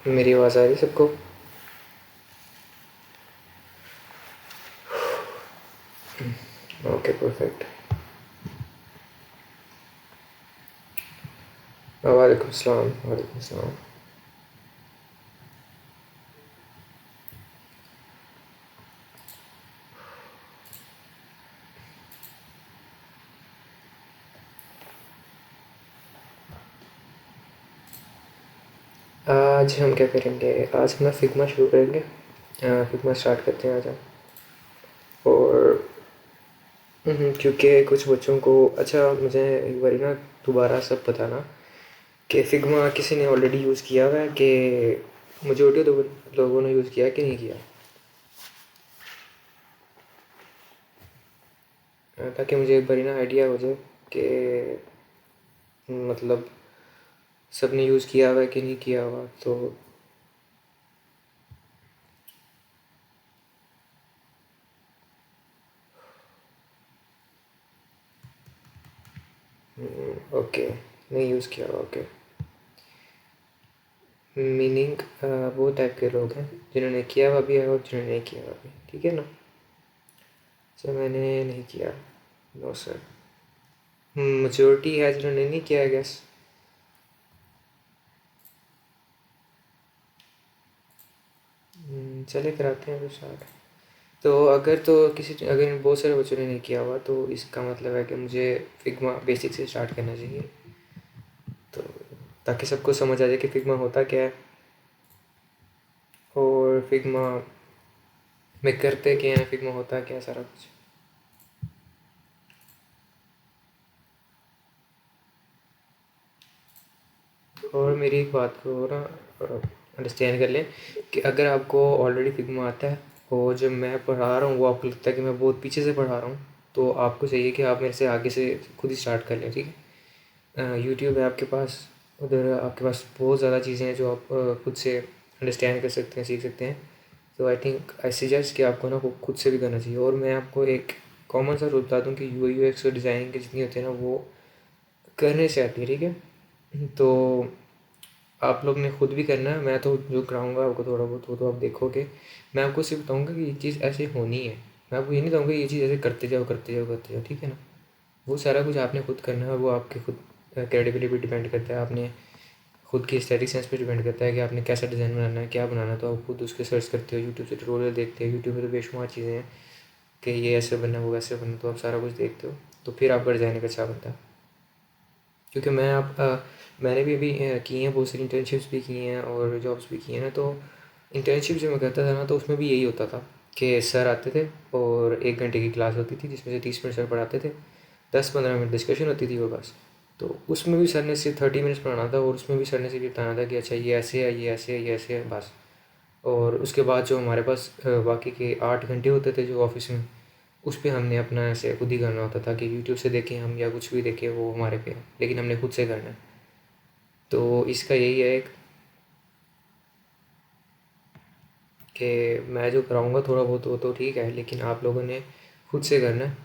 मेरी आवाज़ आ रही है सबको? Okay, perfect. वालेकुम सलाम। वालेकुम सलाम। आज हम क्या करेंगे? आज हम ना फिग्मा शुरू करेंगे। फिग्मा स्टार्ट करते हैं आज हम। और क्योंकि कुछ बच्चों को अच्छा, मुझे एक बारी ना दोबारा सब बताना कि फिग्मा किसी ने ऑलरेडी यूज़ किया हुआ है कि मेजॉरिटी लोगों ने यूज़ किया कि नहीं किया, ताकि मुझे एक बारी ना आइडिया हो जाए कि मतलब सब ने यूज़ किया हुआ है कि नहीं किया हुआ। तो ओके, नहीं यूज़ किया हुआ। ओके, मीनिंग वो टाइप के लोग हैं जिन्होंने किया हुआ भी है और जिन्होंने नहीं किया हुआ भी, ठीक है ना? सर मैंने नहीं किया। No sir. मेजोरिटी है जिन्होंने नहीं किया, गैस। चले कराते हैं फिर स्टार्ट। तो अगर बहुत सारे बच्चों ने नहीं किया हुआ तो इसका मतलब है कि मुझे फिग्मा बेसिक से स्टार्ट करना चाहिए, तो ताकि सबको समझ आ जाए कि फिग्मा होता क्या है और फिग्मा में करते क्या है, फिग्मा होता क्या है, सारा कुछ। और मेरी एक बात को ना अंडरस्टैंड कर लें कि अगर आपको ऑलरेडी फिग्मा आता है और जब मैं पढ़ा रहा हूँ वो आपको लगता है कि मैं बहुत पीछे से पढ़ा रहा हूँ, तो आपको चाहिए कि आप मेरे से आगे से खुद ही स्टार्ट कर लें, ठीक है? यूट्यूब है आपके पास, उधर आपके पास बहुत ज़्यादा चीज़ें हैं जो आप खुद से अंडरस्टैंड कर सकते हैं, सीख सकते हैं। तो आई थिंक आई सजेस्ट कि आपको ना वो खुद से भी करना चाहिए। और मैं आपको एक कॉमन सा रूल बता दूँ कि UI UX और डिज़ाइनिंग की जितनी होती है ना वो करने से आती है, ठीक है? तो आप लोग ने खुद भी करना है, मैं तो जो कराऊंगा आपको थोड़ा बहुत वो तो आप देखोगे। मैं आपको सिर्फ बताऊंगा कि ये चीज़ ऐसे होनी है। मैं आपको ये नहीं कहूँगा ये चीज़ ऐसे करते जाओ करते जाओ करते जाओ, ठीक है ना? वो सारा कुछ आपने खुद करना है, वो आपके खुद क्रेडिबिलिटी पे डिपेंड करता है, आपने खुद की एस्थेटिक सेंस पे डिपेंड करता है कि आपने कैसा डिज़ाइन बनाना है, क्या बनाना है। तो आप खुद उसके सर्च करते हो, यूट्यूब से ट्यूटोरियल देखते हो। यूट्यूब में तो बेशुमार चीज़ें हैं कि ये ऐसे बनना वो वैसे बनना, तो आप सारा कुछ देखते हो तो फिर आपका डिज़ाइन एक अच्छा बनता है। क्योंकि मैंने भी अभी की हैं बहुत सारी इंटर्नशिप्स भी की हैं और जॉब्स भी की हैं ना। तो इंटर्नशिप जो मैं करता था ना तो उसमें भी यही होता था कि सर आते थे और 1 घंटे की क्लास होती थी जिसमें से 30 मिनट सर पढ़ाते थे, 10-15 मिनट डिस्कशन होती थी और बस। तो उसमें भी सर ने सिर्फ 30 मिनट्स पढ़ाना था और उसमें भी सर ने सिर्फ बताना था कि अच्छा ये ऐसे है, ये ऐसे है, ये ऐसे है, बस। और उसके बाद जो हमारे पास बाकी के 8 घंटे होते थे जो ऑफिस में, उस पे हमने अपना ऐसे खुद ही करना होता था कि यूट्यूब से देखें हम या कुछ भी देखें वो हमारे पे है, लेकिन हमने खुद से करना है। तो इसका यही है एक कि मैं जो कराऊंगा थोड़ा बहुत वो तो ठीक है, लेकिन आप लोगों ने खुद से करना है,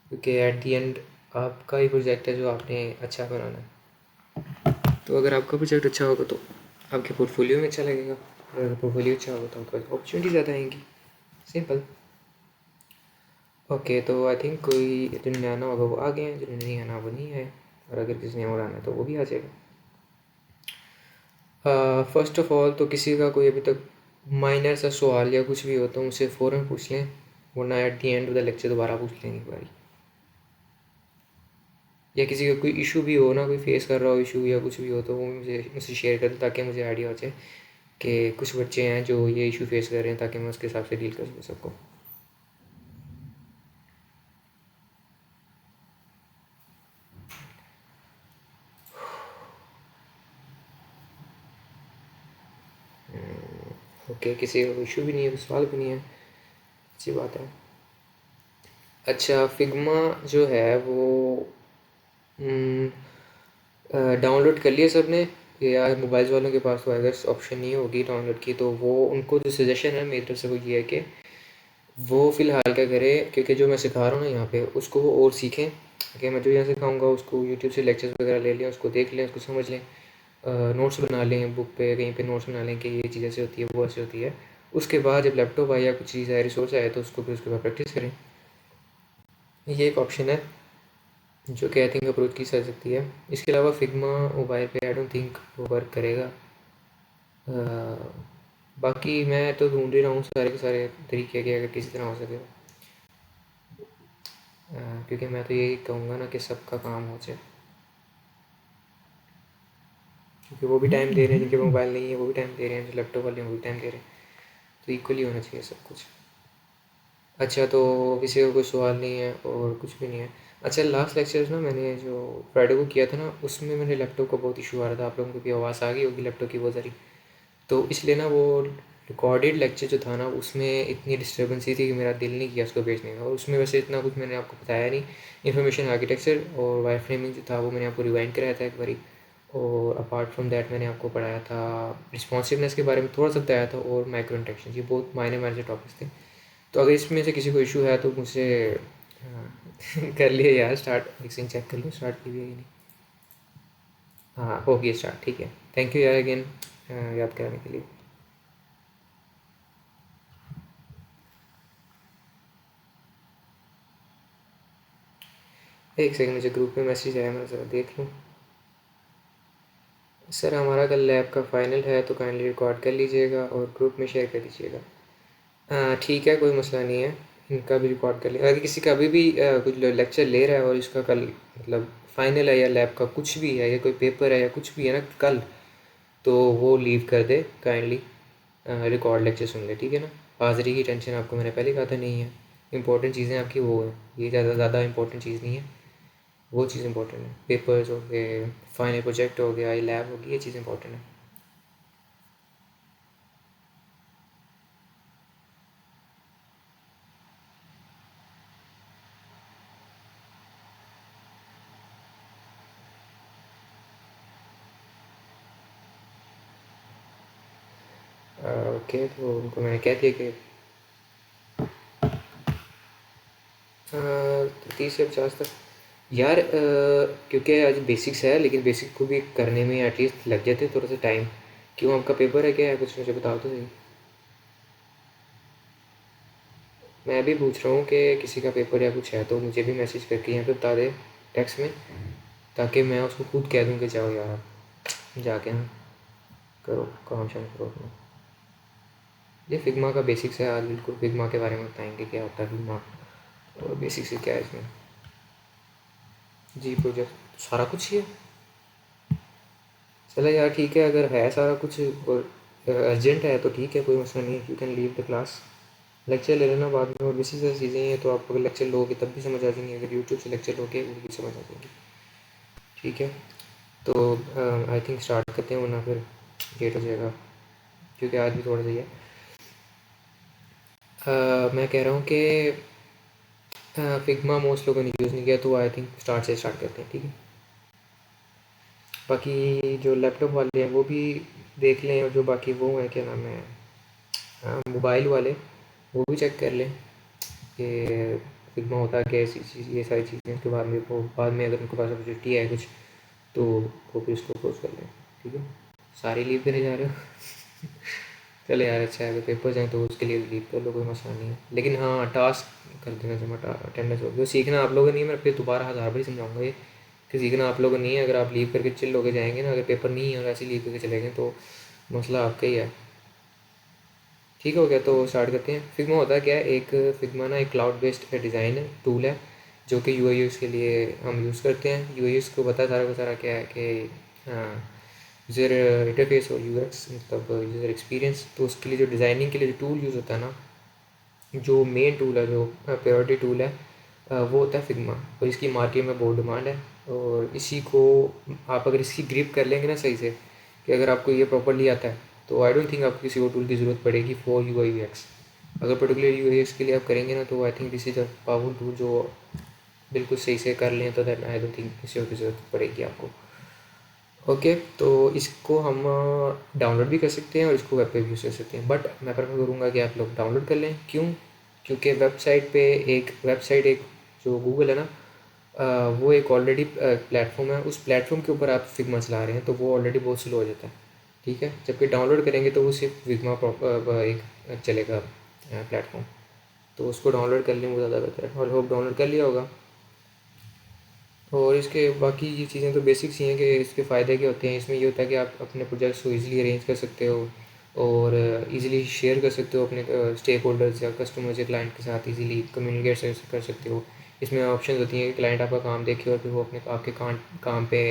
क्योंकि एट दी एंड आपका ही प्रोजेक्ट है जो आपने अच्छा बनाना है। तो अगर आपका प्रोजेक्ट अच्छा होगा तो आपके पोर्टफोलियो में अच्छा लगेगा, और अगर पोर्टफोलियो अच्छा होगा तो आपके पास अपॉर्चुनिटी ज़्यादा आएंगी। सिंपल। ओके, तो आई थिंक कोई जिन्होंने आना होगा वो आ गए हैं, जिन्होंने नहीं आना वो नहीं आए, और अगर किसी ने और आना है तो वो भी आ जाएगा। फ़र्स्ट ऑफ़ ऑल तो किसी का कोई अभी तक माइनर सा सवाल या कुछ भी हो तो मुझसे फ़ौरन पूछ लें, वरना at the end of the lecture दोबारा पूछ लेंगे एक बारी। या किसी का कोई इशू भी हो ना, कोई फेस कर रहा हो इशू या कुछ भी हो तो वो मुझसे शेयर कर दें, ताकि मुझे आइडिया हो जाए कि कुछ बच्चे हैं जो ये इशू फेस कर रहे हैं, ताकि मैं उसके हिसाब से डील कर सकूँ सबको। ओके, किसी का कोई इशू भी नहीं है, कोई सवाल भी नहीं है, अच्छी बात है। अच्छा, फिग्मा जो है वो डाउनलोड कर लिया सब ने, या मोबाइल्स वालों के पास तो अगर ऑप्शन नहीं होगी डाउनलोड की, तो वो उनको जो सजेशन है मेरी तरफ से वो ये है कि वो फ़िलहाल क्या करें, क्योंकि जो मैं सिखा रहा हूँ ना यहाँ पे उसको वो और सीखें। कि मैं जो यहाँ सिखाऊंगा उसको यूट्यूब से लेक्चर्स वगैरह ले लें, उसको देख लें, उसको समझ लें। नोट्स बना लें बुक पे, कहीं पे नोट्स बना लें कि ये चीज़ ऐसे होती है, वो ऐसे होती है। उसके बाद जब लैपटॉप आए या कुछ चीज़ आए, रिसोर्स आए, तो उसको फिर उसके बाद प्रैक्टिस करें। ये एक ऑप्शन है जो कि आई थिंक अप्रोच की जा सकती है। इसके अलावा फिग्मा मोबाइल पे आई डोंट थिंक वो वर्क करेगा। बाकी मैं तो ढूंढ ही रहा हूँ सारे के सारे तरीके के, अगर किसी तरह हो सके। क्योंकि मैं तो यही कहूँगा ना कि सबका काम हो जाए, क्योंकि वो भी टाइम दे रहे हैं जिनके पास मोबाइल नहीं है, वो भी टाइम दे रहे हैं, जो लैपटॉप वाले हैं वो भी टाइम दे रहे हैं, तो इक्वली होना चाहिए सब कुछ। अच्छा, तो किसी को कोई सवाल नहीं है और कुछ भी नहीं है। अच्छा, लास्ट लेक्चर्स ना मैंने जो फ्राइडे को किया था ना, उसमें मेरे लैपटॉप का बहुत इशू आ रहा था। आप लोगों को भी आवाज़ आ गई होगी लैपटॉप की बहुत सारी, तो इसलिए ना वो रिकॉर्डेड लेक्चर जो था ना, उसमें इतनी डिस्टर्बेंस थी कि मेरा दिल नहीं किया उसको भेजने का। और उसमें वैसे इतना कुछ मैंने आपको बताया नहीं। इन्फॉर्मेशन आर्किटेक्चर और वायर फ्रेमिंग जो था वो मैंने आपको रिवाइंड कराया था एक बारी। और अपार्ट फ्रॉम दैट मैंने आपको पढ़ाया था रिस्पॉन्सिवनेस के बारे में थोड़ा सा बताया था, और माइक्रो इंटरेक्शन। ये बहुत मायने मायने से टॉपिक्स थे। तो अगर इसमें से किसी को इशू है तो मुझसे कर लिए यार स्टार्ट, एक चेक कर लो स्टार्ट की भी है कि नहीं। हाँ, हो गया स्टार्ट, ठीक है। थैंक यू यार अगेन याद कराने के लिए। एक सेकंड, मुझे ग्रुप में मैसेज आया, मैं ज़रा देख लूँ। सर हमारा कल लैब का फाइनल है, तो काइंडली रिकॉर्ड कर लीजिएगा और ग्रुप में शेयर कर दीजिएगा। ठीक है, कोई मसला नहीं है, इनका भी रिकॉर्ड कर लें। अगर किसी का अभी भी कुछ लेक्चर ले रहा है और इसका कल मतलब फाइनल है, या लैब का कुछ भी है, या कोई पेपर है या कुछ भी है ना कल, तो वो लीव कर दे काइंडली, रिकॉर्ड लेक्चर सुन ले, ठीक है ना। हाज़िरी की टेंशन आपको मैंने पहले कहा था नहीं है। इंपॉर्टेंट चीज़ें आपकी वो है, ये ज़्यादा इंपॉर्टेंट चीज़ नहीं है। वो चीज़ इंपॉर्टेंट है, पेपर्स हो गए, फाइनल प्रोजेक्ट हो गया, ये लैब होगी, ये चीज़ इंपॉर्टेंट है। ओके, तो उनको मैंने कह दिया कि 30 से 50 तक। यार क्योंकि आज बेसिक्स है, लेकिन बेसिक को भी करने में एटलीस्ट लग जाते थोड़ा सा टाइम। क्यों, आपका पेपर है क्या है, कुछ मुझे बताओ तो सही। मैं भी पूछ रहा हूँ कि किसी का पेपर या कुछ है तो मुझे भी मैसेज करके यहाँ पे बता दे टेक्स्ट में, ताकि मैं उसको खुद कह दूँ कि जाओ यार आप जाके ना करो काम शाम करो अपना। ये फिग्मा का बेसिक्स है, आज बिल्कुल फिग्मा के बारे में बताएंगे क्या होता है फिग्मा, और बेसिक्स से क्या है इसमें। जी, प्रोजेक्ट सारा कुछ ही है। चलो यार ठीक है, अगर है सारा कुछ और अर्जेंट है तो ठीक है, कोई मसला नहीं है, you can leave the class. Lecture ले लेना बाद में, और बेसिक सारी चीज़ें हैं तो आप अगर लेक्चर लोगे तब भी समझ आ जाएंगे, अगर यूट्यूब से लेक्चर लोगे वो भी समझ आ जाएंगे, ठीक है। तो आई थिंक स्टार्ट करते हैं, वरना फिर लेट हो जाएगा, क्योंकि आज भी थोड़ा सा ही है। मैं कह रहा हूँ कि फिग्मा मोस्ट लोगों ने यूज़ नहीं किया, तो आई थिंक स्टार्ट करते हैं, ठीक है। बाकी जो लैपटॉप वाले हैं वो भी देख लें, और जो बाकी वो हैं क्या नाम है मोबाइल वाले, वो भी चेक कर लें कि फिग्मा होता है क्या, ऐसी चीज़, ये सारी चीज़ें। उसके बाद में वो बाद में अगर उनके पास अपॉर्चुनिटी है कुछ, तो वो भी उसको अप्रोच कर लें, ठीक है। सारे लीव करने जा रहे हो चलो यार अच्छा है, अगर पेपर जाएँ तो उसके लिए लीव कर लो, कोई मसला नहीं है। लेकिन हाँ, टास्क कर देना जमा, अटेंडेंस हो गया। सीखना आप लोगों नहीं है, मैं फिर दोबारा 1000 बार समझाऊंगा ये कि सीखना आप लोगों नहीं है। अगर आप लीव करके चिल होके जाएंगे ना, अगर पेपर नहीं है और ऐसे लीव करके चले गए, तो मसला आपका ही है। ठीक हो गया, तो स्टार्ट करते हैं। फिग्मा होता है क्या है, एक फिग्मा ना एक क्लाउड बेस्ड डिज़ाइन है, टूल है, जो कि यू आई यूज़ के लिए हम यूज़ करते हैं। यू आई यूज़ को पता है सारा का सारा क्या है कि यूज़र इंटरफेस और यू एक्स मतलब यूज़र एक्सपीरियंस। तो उसके लिए जो डिज़ाइनिंग के लिए जो टूल यूज़ होता है ना, जो मेन टूल है, जो प्रायोरिटी टूल है, वो होता है फिग्मा, और इसकी मार्केट में बहुत डिमांड है। और इसी को आप अगर इसकी ग्रिप कर लेंगे ना सही से, कि अगर आपको ये प्रॉपरली आता है, तो आई डोंट थिंक आपको किसी और टूल की ज़रूरत पड़ेगी for you I you x. अगर पर्टिकुलर यू आई एक्स के लिए आप करेंगे ना, तो I think this is a powerful tool, जो बिल्कुल सही से कर लें, तो दैट आई डोंट थिंक किसी और की ज़रूरत पड़ेगी आपको। ओके, तो इसको हम डाउनलोड भी कर सकते हैं और इसको वेब पे भी यूज़ कर सकते हैं, बट मैं प्रेफर करूँगा कि आप लोग डाउनलोड कर लें। क्यों? क्योंकि वेबसाइट पे एक जो गूगल है ना, वो एक ऑलरेडी प्लेटफॉर्म है, उस प्लेटफॉर्म के ऊपर आप फिग्मा चला रहे हैं तो वो ऑलरेडी बहुत स्लो हो जाता है, ठीक है। जबकि डाउनलोड करेंगे तो वो सिर्फ फिग्मा एक चलेगा प्लेटफॉर्म, तो उसको डाउनलोड कर लें वो ज़्यादा बेहतर है। और होप डाउनलोड कर लिया होगा। और इसके बाकी ये चीज़ें तो बेसिक्स ही हैं कि इसके फ़ायदे क्या होते हैं। इसमें ये होता है कि आप अपने प्रोजेक्ट्स को ईज़िली अरेंज कर सकते हो और ईज़िली शेयर कर सकते हो अपने स्टेक होल्डर्स या कस्टमर्स या क्लाइंट के साथ ईज़िली कम्युनिकेट कर सकते हो। इसमें ऑप्शन होती हैं कि क्लाइंट आपका काम देखे और फिर वो अपने आपके काम पे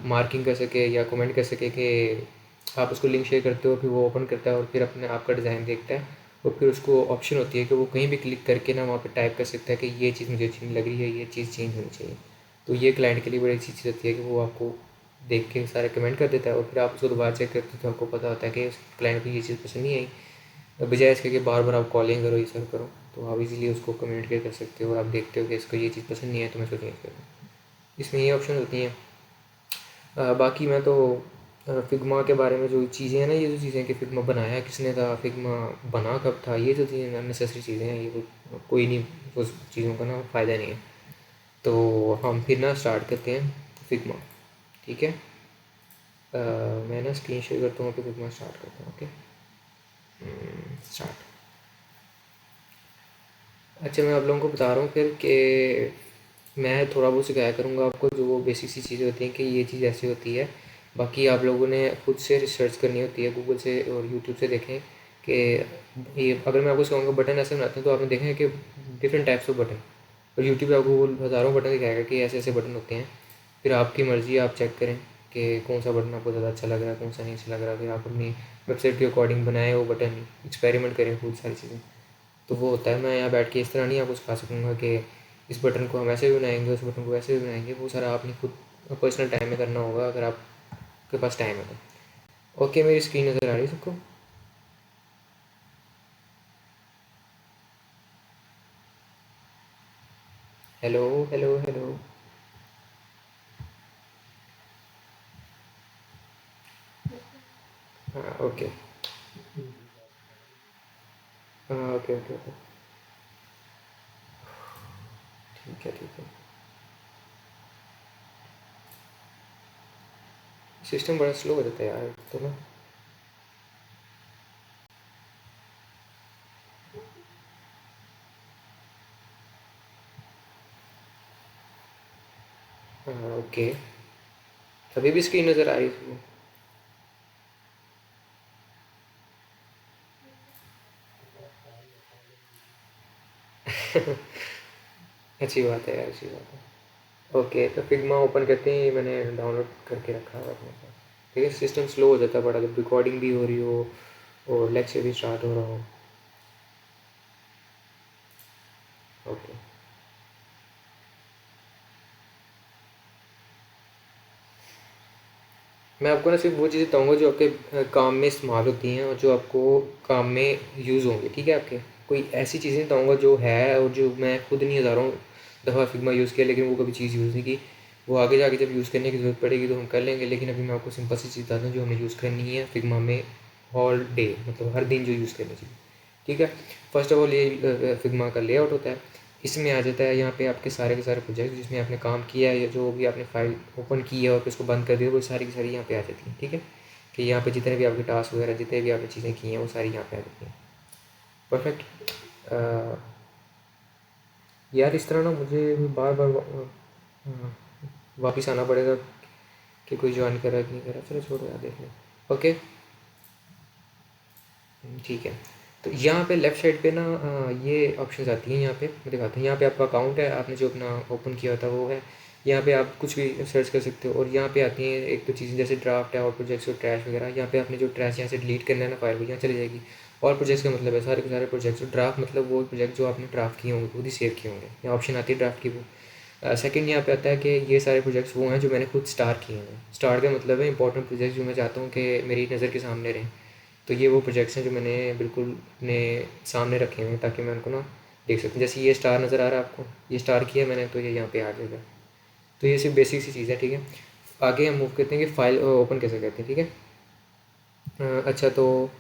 मार्किंग कर सके या कमेंट कर सके कि आप उसको लिंक शेयर करते हो, फिर वो ओपन करता है और फिर अपने आपका डिज़ाइन देखता है और फिर उसको ऑप्शन होती है कि वो कहीं भी क्लिक करके ना वहाँ पे टाइप कर सकता है कि ये चीज़ मुझे अच्छी नहीं लग रही है, ये चीज़ चेंज होनी चाहिए। तो ये क्लाइंट के लिए बड़ी अच्छी चीज़ होती है कि वो आपको देख के सारे कमेंट कर देता है और फिर आप उसको दोबारा चेक करते हो तो आपको पता होता है कि क्लाइंट को ये चीज़ पसंद नहीं आई। बजाय इसके कि बार बार आप कॉलिंग करो, ये सब करो, तो आप इजीली उसको कम्युनिकेट कर सकते हो और आप देखते हो कि इसको ये चीज़ पसंद नहीं है तो मैं इसको चेंज कर दूँ। इसमें ये ऑप्शन होती हैं। बाकी मैं तो फिग्मा के बारे में जो चीज़ें हैं ना, ये जो चीज़ें कि फिग्मा बनाया किसने था, फिग्मा बना कब था, ये जो चीज़ें अननेसेसरी चीज़ें हैं, ये कोई नहीं, उस चीज़ों का ना फ़ायदा नहीं है। तो हम फिर ना स्टार्ट करते हैं फिग्मा, ठीक है। मैं ना स्क्रीन शेयर करता हूँ तो फिग्मा स्टार्ट करता हूँ। Okay, start. अच्छा, मैं आप लोगों को बता रहा हूँ फिर कि मैं थोड़ा बहुत सिखाया करूँगा आपको जो वो बेसिक सी चीज़ें होती हैं कि ये चीज़ ऐसे होती है। बाकी आप लोगों ने खुद से रिसर्च करनी होती है, गूगल से और यूट्यूब से देखें कि ये अगर मैं आपको सिखाऊंगा बटन ऐसे बनाते हैं तो आपने देखा है कि डिफरेंट टाइप्स ऑफ बटन, और यूट्यूब पे आपको वो हज़ारों बटन दिखाएगा कि ऐसे ऐसे बटन होते हैं। फिर आपकी मर्ज़ी, आप चेक करें कि कौन सा बटन आपको ज़्यादा अच्छा लग रहा है, कौन सा नहीं अच्छा लग रहा है। फिर आप अपनी वेबसाइट के अकॉर्डिंग बनाए वो बटन, एक्सपेरिमेंट करें बहुत सारी चीज़ें। तो वो होता है, मैं यहाँ बैठ के इस तरह नहीं आपको सिखा सकूँगा कि इस बटन को हम ऐसे भी बनाएंगे, उस बटन को वैसे भी बनाएंगे। वो सारा आपने खुद पर्सनल टाइम में करना होगा अगर आपके पास टाइम है तो। ओके, मेरी स्क्रीन नज़र आ रही है सबको? Hello hello hello. हाँ ओके। हाँ ओके ओके ओके, ठीक है ठीक है। सिस्टम बड़ा स्लो हो जाता है यार तो ना। हाँ ओके, अभी भी स्क्रीन नज़र आ रही है सबको? अच्छी बात है यार, अच्छी बात है। ओके, तो फिग्मा ओपन करते हैं, ये मैंने डाउनलोड करके रखा है अपने पास। ठीक है, सिस्टम स्लो हो जाता है बड़ा जब रिकॉर्डिंग भी हो रही हो और लेक्चर भी स्टार्ट हो रहा हो। ओके, मैं आपको ना सिर्फ वो चीज़ें बताऊँगा जो आपके काम में इस्तेमाल होती हैं और जो आपको काम में यूज़ होंगे, ठीक है। आपके कोई ऐसी चीज़ें बताऊँगा जो है और जो मैं खुद नहीं हज़ारों दफ़ा फिग्मा यूज़ किया लेकिन वो कभी चीज़ यूज़ नहीं की। वो आगे जाके जब यूज़ करने की ज़रूरत पड़ेगी तो हम कर लेंगे, लेकिन अभी मैं आपको सिंपल सी चीज़ बताता हूँ जो हमें यूज़ करनी है फिग्मा में ऑल डे, मतलब हर दिन जो यूज़ करनी चाहिए, ठीक है। फर्स्ट ऑफ ऑल ये फिग्मा का लेआउट होता है। इसमें आ जाता है यहाँ पे आपके सारे के सारे प्रोजेक्ट जिसमें आपने काम किया है या जो भी आपने फाइल ओपन की है और फिर उसको बंद कर दिया, वो सारी की सारी यहाँ पे आ जाती हैं, ठीक है। कि यहाँ पे जितने भी आपके टास्क वगैरह जितने भी आपने चीज़ें की हैं वो सारी यहाँ पे आ जाती हैं। परफेक्ट। यार इस तरह ना मुझे बार बार वापस आना पड़ेगा कि कोई ज्वाइन कर रहा है कि नहीं कर रहा। चलो छोड़ो यार, देख लें। ओके, ठीक है। तो यहाँ पे लेफ़्ट साइड पे ना ये ऑप्शंस आती हैं। यहाँ पे मैं दिखाता हूँ, यहाँ पे आपका अकाउंट है, आपने जो अपना ओपन किया था वो है। यहाँ पे आप कुछ भी सर्च कर सकते हो और यहाँ पे आती हैं एक तो चीज़ें जैसे ड्राफ्ट है और प्रोजेक्ट्स और ट्रैश वगैरह। यहाँ पे आपने जो ट्रैश यहाँ से डिलीट करना है ना फाइल, वो यहाँ चली जाएगी। और प्रोजेक्ट्स का मतलब है सारे के सारे प्रोजेक्ट्स। ड्राफ्ट मतलब वो प्रोजेक्ट जो आपने ड्राफ्ट किए होंगे खुद ही सेव किए होंगे, यहाँ ऑप्शन आती है ड्राफ्ट की वो। सेकंड यहाँ पे आता है कि ये सारे प्रोजेक्ट्स वो हैं जो मैंने खुद स्टार्ट किए हैं। स्टार्ट का मतलब है इंपॉर्टेंट प्रोजेक्ट जो मैं चाहता हूँ कि मेरी नज़र के सामने रहें। तो ये वो प्रोजेक्ट्स हैं जो मैंने बिल्कुल अपने सामने रखे हुए हैं ताकि मैं उनको ना देख सकूँ। जैसे ये स्टार नज़र आ रहा है आपको, ये स्टार किया मैंने तो ये यहाँ पे आ जाएगा। तो ये सिर्फ बेसिक सी चीज़ है, ठीक है। आगे हम मूव करते हैं कि फ़ाइल ओपन कैसे करते हैं, ठीक है। अच्छा, तो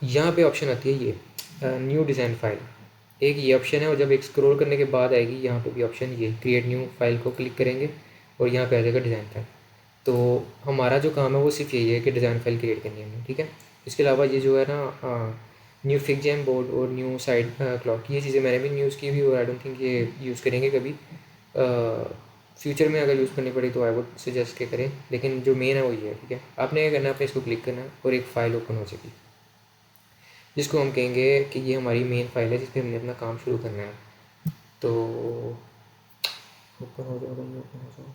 यहाँ पे ऑप्शन आती है ये न्यू डिज़ाइन फ़ाइल। एक ये ऑप्शन है, और जब एक स्क्रॉल करने के बाद आएगी यहाँ पे भी ऑप्शन, ये क्रिएट न्यू फाइल को क्लिक करेंगे और यहाँ पे आ जाएगा डिज़ाइन फाइल। तो हमारा जो काम है वो सिर्फ यही है कि डिज़ाइन फाइल क्रिएट करनी है हमने, ठीक है। इसके अलावा ये जो है ना न्यू फिग जैम बोर्ड और न्यू साइड क्लॉक, ये चीज़ें मैंने भी यूज़ की हुई और आई डोंट थिंक ये यूज़ करेंगे कभी। फ्यूचर में अगर यूज़ करनी पड़ी तो आई वुड सजेस्ट के करें, लेकिन जो मेन है वो ये है, ठीक है। आपने क्या करना है, आपने इसको क्लिक करना है और एक फ़ाइल ओपन हो जाएगी, जिसको हम कहेंगे कि ये हमारी मेन फाइल है जिस पर हमने अपना काम शुरू करना है। तो ओपन हो जाओ भाई, ओपन हो जाओ।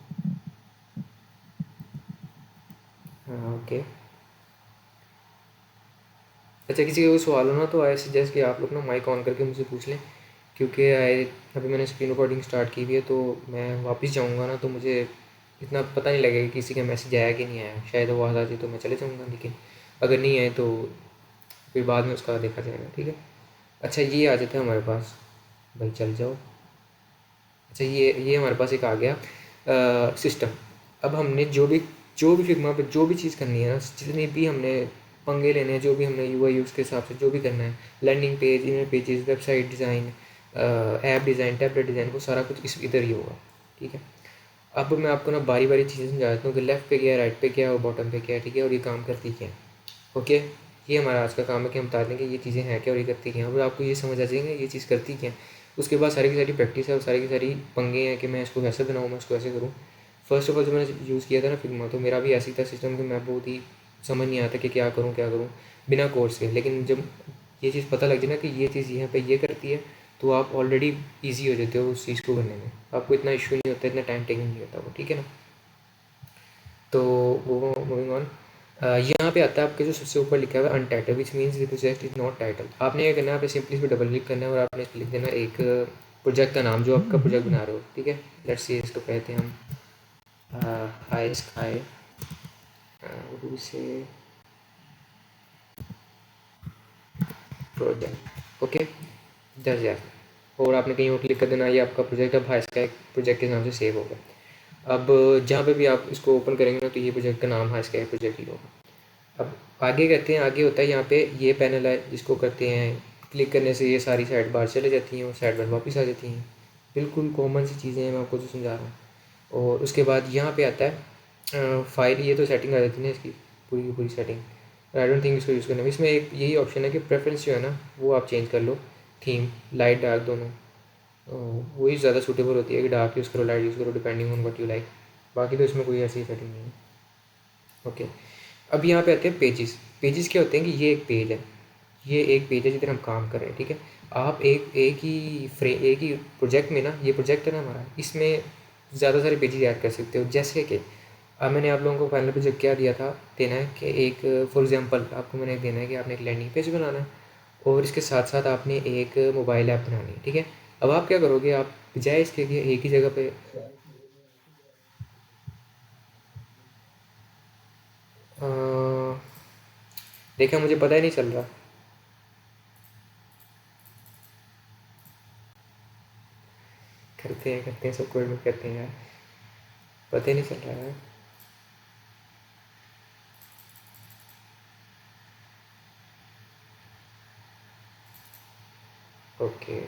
हाँ ओके। अच्छा, किसी का कोई सवाल हो ना तो आई सजेस्ट कि आप लोग ना माइक ऑन करके मुझसे पूछ लें, क्योंकि अभी मैंने स्क्रीन रिकॉर्डिंग स्टार्ट की हुई है, तो मैं वापस जाऊंगा ना तो मुझे इतना पता नहीं लगेगा कि किसी का मैसेज आया कि नहीं आया। शायद आवाज़ आ जाए तो मैं चले जाऊँगा, लेकिन अगर नहीं आए तो फिर बाद में उसका देखा जाएगा, ठीक है। अच्छा, ये आ जाता है हमारे पास, भाई चल जाओ। अच्छा, ये हमारे पास एक आ गया सिस्टम। अब हमने जो भी फिग्मा पे जो भी चीज़ करनी है ना, जितनी भी हमने पंगे लेने हैं, जो भी हमने यूआई यूज़ के हिसाब से जो भी करना है, landing page, image pages, website design, app design, tablet design, वो सारा कुछ इस इधर ही होगा, ठीक है। अब मैं आपको ना बारी बारी चीज़ें समझा देता हूँ कि लेफ़्ट पे क्या है, राइट पे क्या है और बॉटम पे क्या है, ठीक है, और ये काम करती क्या है। ओके, ये हमारा आज का काम है कि हम बता दें कि ये चीज़ें हैं क्या और ये करती क्या हैं, और आपको ये समझ आ जाएंगे ये चीज़ करती क्या है। उसके बाद सारी की सारी प्रैक्टिस है और सारी की सारी पंगे हैं कि मैं इसको कैसे बनाऊँ, मैं इसको कैसे करूँ। फर्स्ट ऑफ ऑल, जब मैंने यूज़ किया था ना फिग्मा, तो मेरा भी ऐसी था सिस्टम कि मैं बहुत ही समझ नहीं आता कि क्या करूँ बिना कोर्स के। लेकिन जब ये चीज़ पता लग जाए ना कि ये चीज़ यहाँ पे ये करती है, तो आप ऑलरेडी ईजी हो जाते हो उस चीज़ को करने में, आपको इतना इशू नहीं होता, इतना टाइम टेकिंग नहीं होता वो, ठीक है ना। तो वो मूविंग ऑन, यहाँ पे आता है आपके जो सबसे ऊपर लिखा हुआ है अनटाइटल, which means the project is not title. आपने क्या करना है, आपने सिंपली इस पर डबल क्लिक करना है और आपने इस पर लिख देना एक प्रोजेक्ट का नाम जो आपका प्रोजेक्ट बना रहे हो, ठीक है। लेट्स सी, इसको कहते हैं हम हाई स्काई, से प्रोजेक्ट, ओके, 10,000। और आपने कहीं और क्लिक कर देना, ये आपका प्रोजेक्ट अब हाई स्काई प्रोजेक्ट के नाम से सेव होगा। अब जहाँ पे भी आप इसको ओपन करेंगे ना, तो ये प्रोजेक्ट का नाम हाई स्काई प्रोजेक्ट ही होगा। अब आगे करते हैं, आगे होता है यहाँ पे ये पैनल है जिसको करते हैं क्लिक करने से ये सारी साइड बार चले जाती हैं और साइड बार वापस आ जाती हैं। बिल्कुल कॉमन सी चीज़ें हैं, मैं आपको जो समझा रहा हूँ। और उसके बाद यहाँ पे आता है फाइल, ये तो सेटिंग आ जाती है ना इसकी पूरी की पूरी सेटिंग। आई डोंट थिंक इसको यूज़ करना है। इसमें एक यही ऑप्शन है कि प्रेफरेंस जो है ना वो आप चेंज कर लो, थीम लाइट डार्क दोनों, वही ज़्यादा सूटेबल होती है कि डार्क यूज़ करो लाइट यूज़ करो, depending on what you like. बाकी तो इसमें कोई ऐसी सेटिंग नहीं है। ओके, अब यहाँ पे आते हैं पेजेस। पेजेस क्या होते हैं कि ये एक पेज है, ये एक पेज है जिधर हम काम कर रहे हैं, ठीक है। आप एक ही प्रोजेक्ट में ना, ये प्रोजेक्ट है ना हमारा, इसमें ज़्यादा सारे पेजेस ऐड कर सकते हो। जैसे कि अब मैंने आप लोगों को फाइनल प्रोजेक्ट क्या दिया था, देना है कि एक फॉर एग्जांपल आपको मैंने देना है कि आपने एक लैंडिंग पेज बनाना है और इसके साथ साथ आपने एक मोबाइल ऐप बनानी है, ठीक है। अब आप क्या करोगे, आप बजाय इसके कि एक ही जगह पे अ, देखा, मुझे पता ही नहीं चल रहा। करते हैं सब कोई में करते हैं यार, पता ही नहीं चल रहा है। ओके,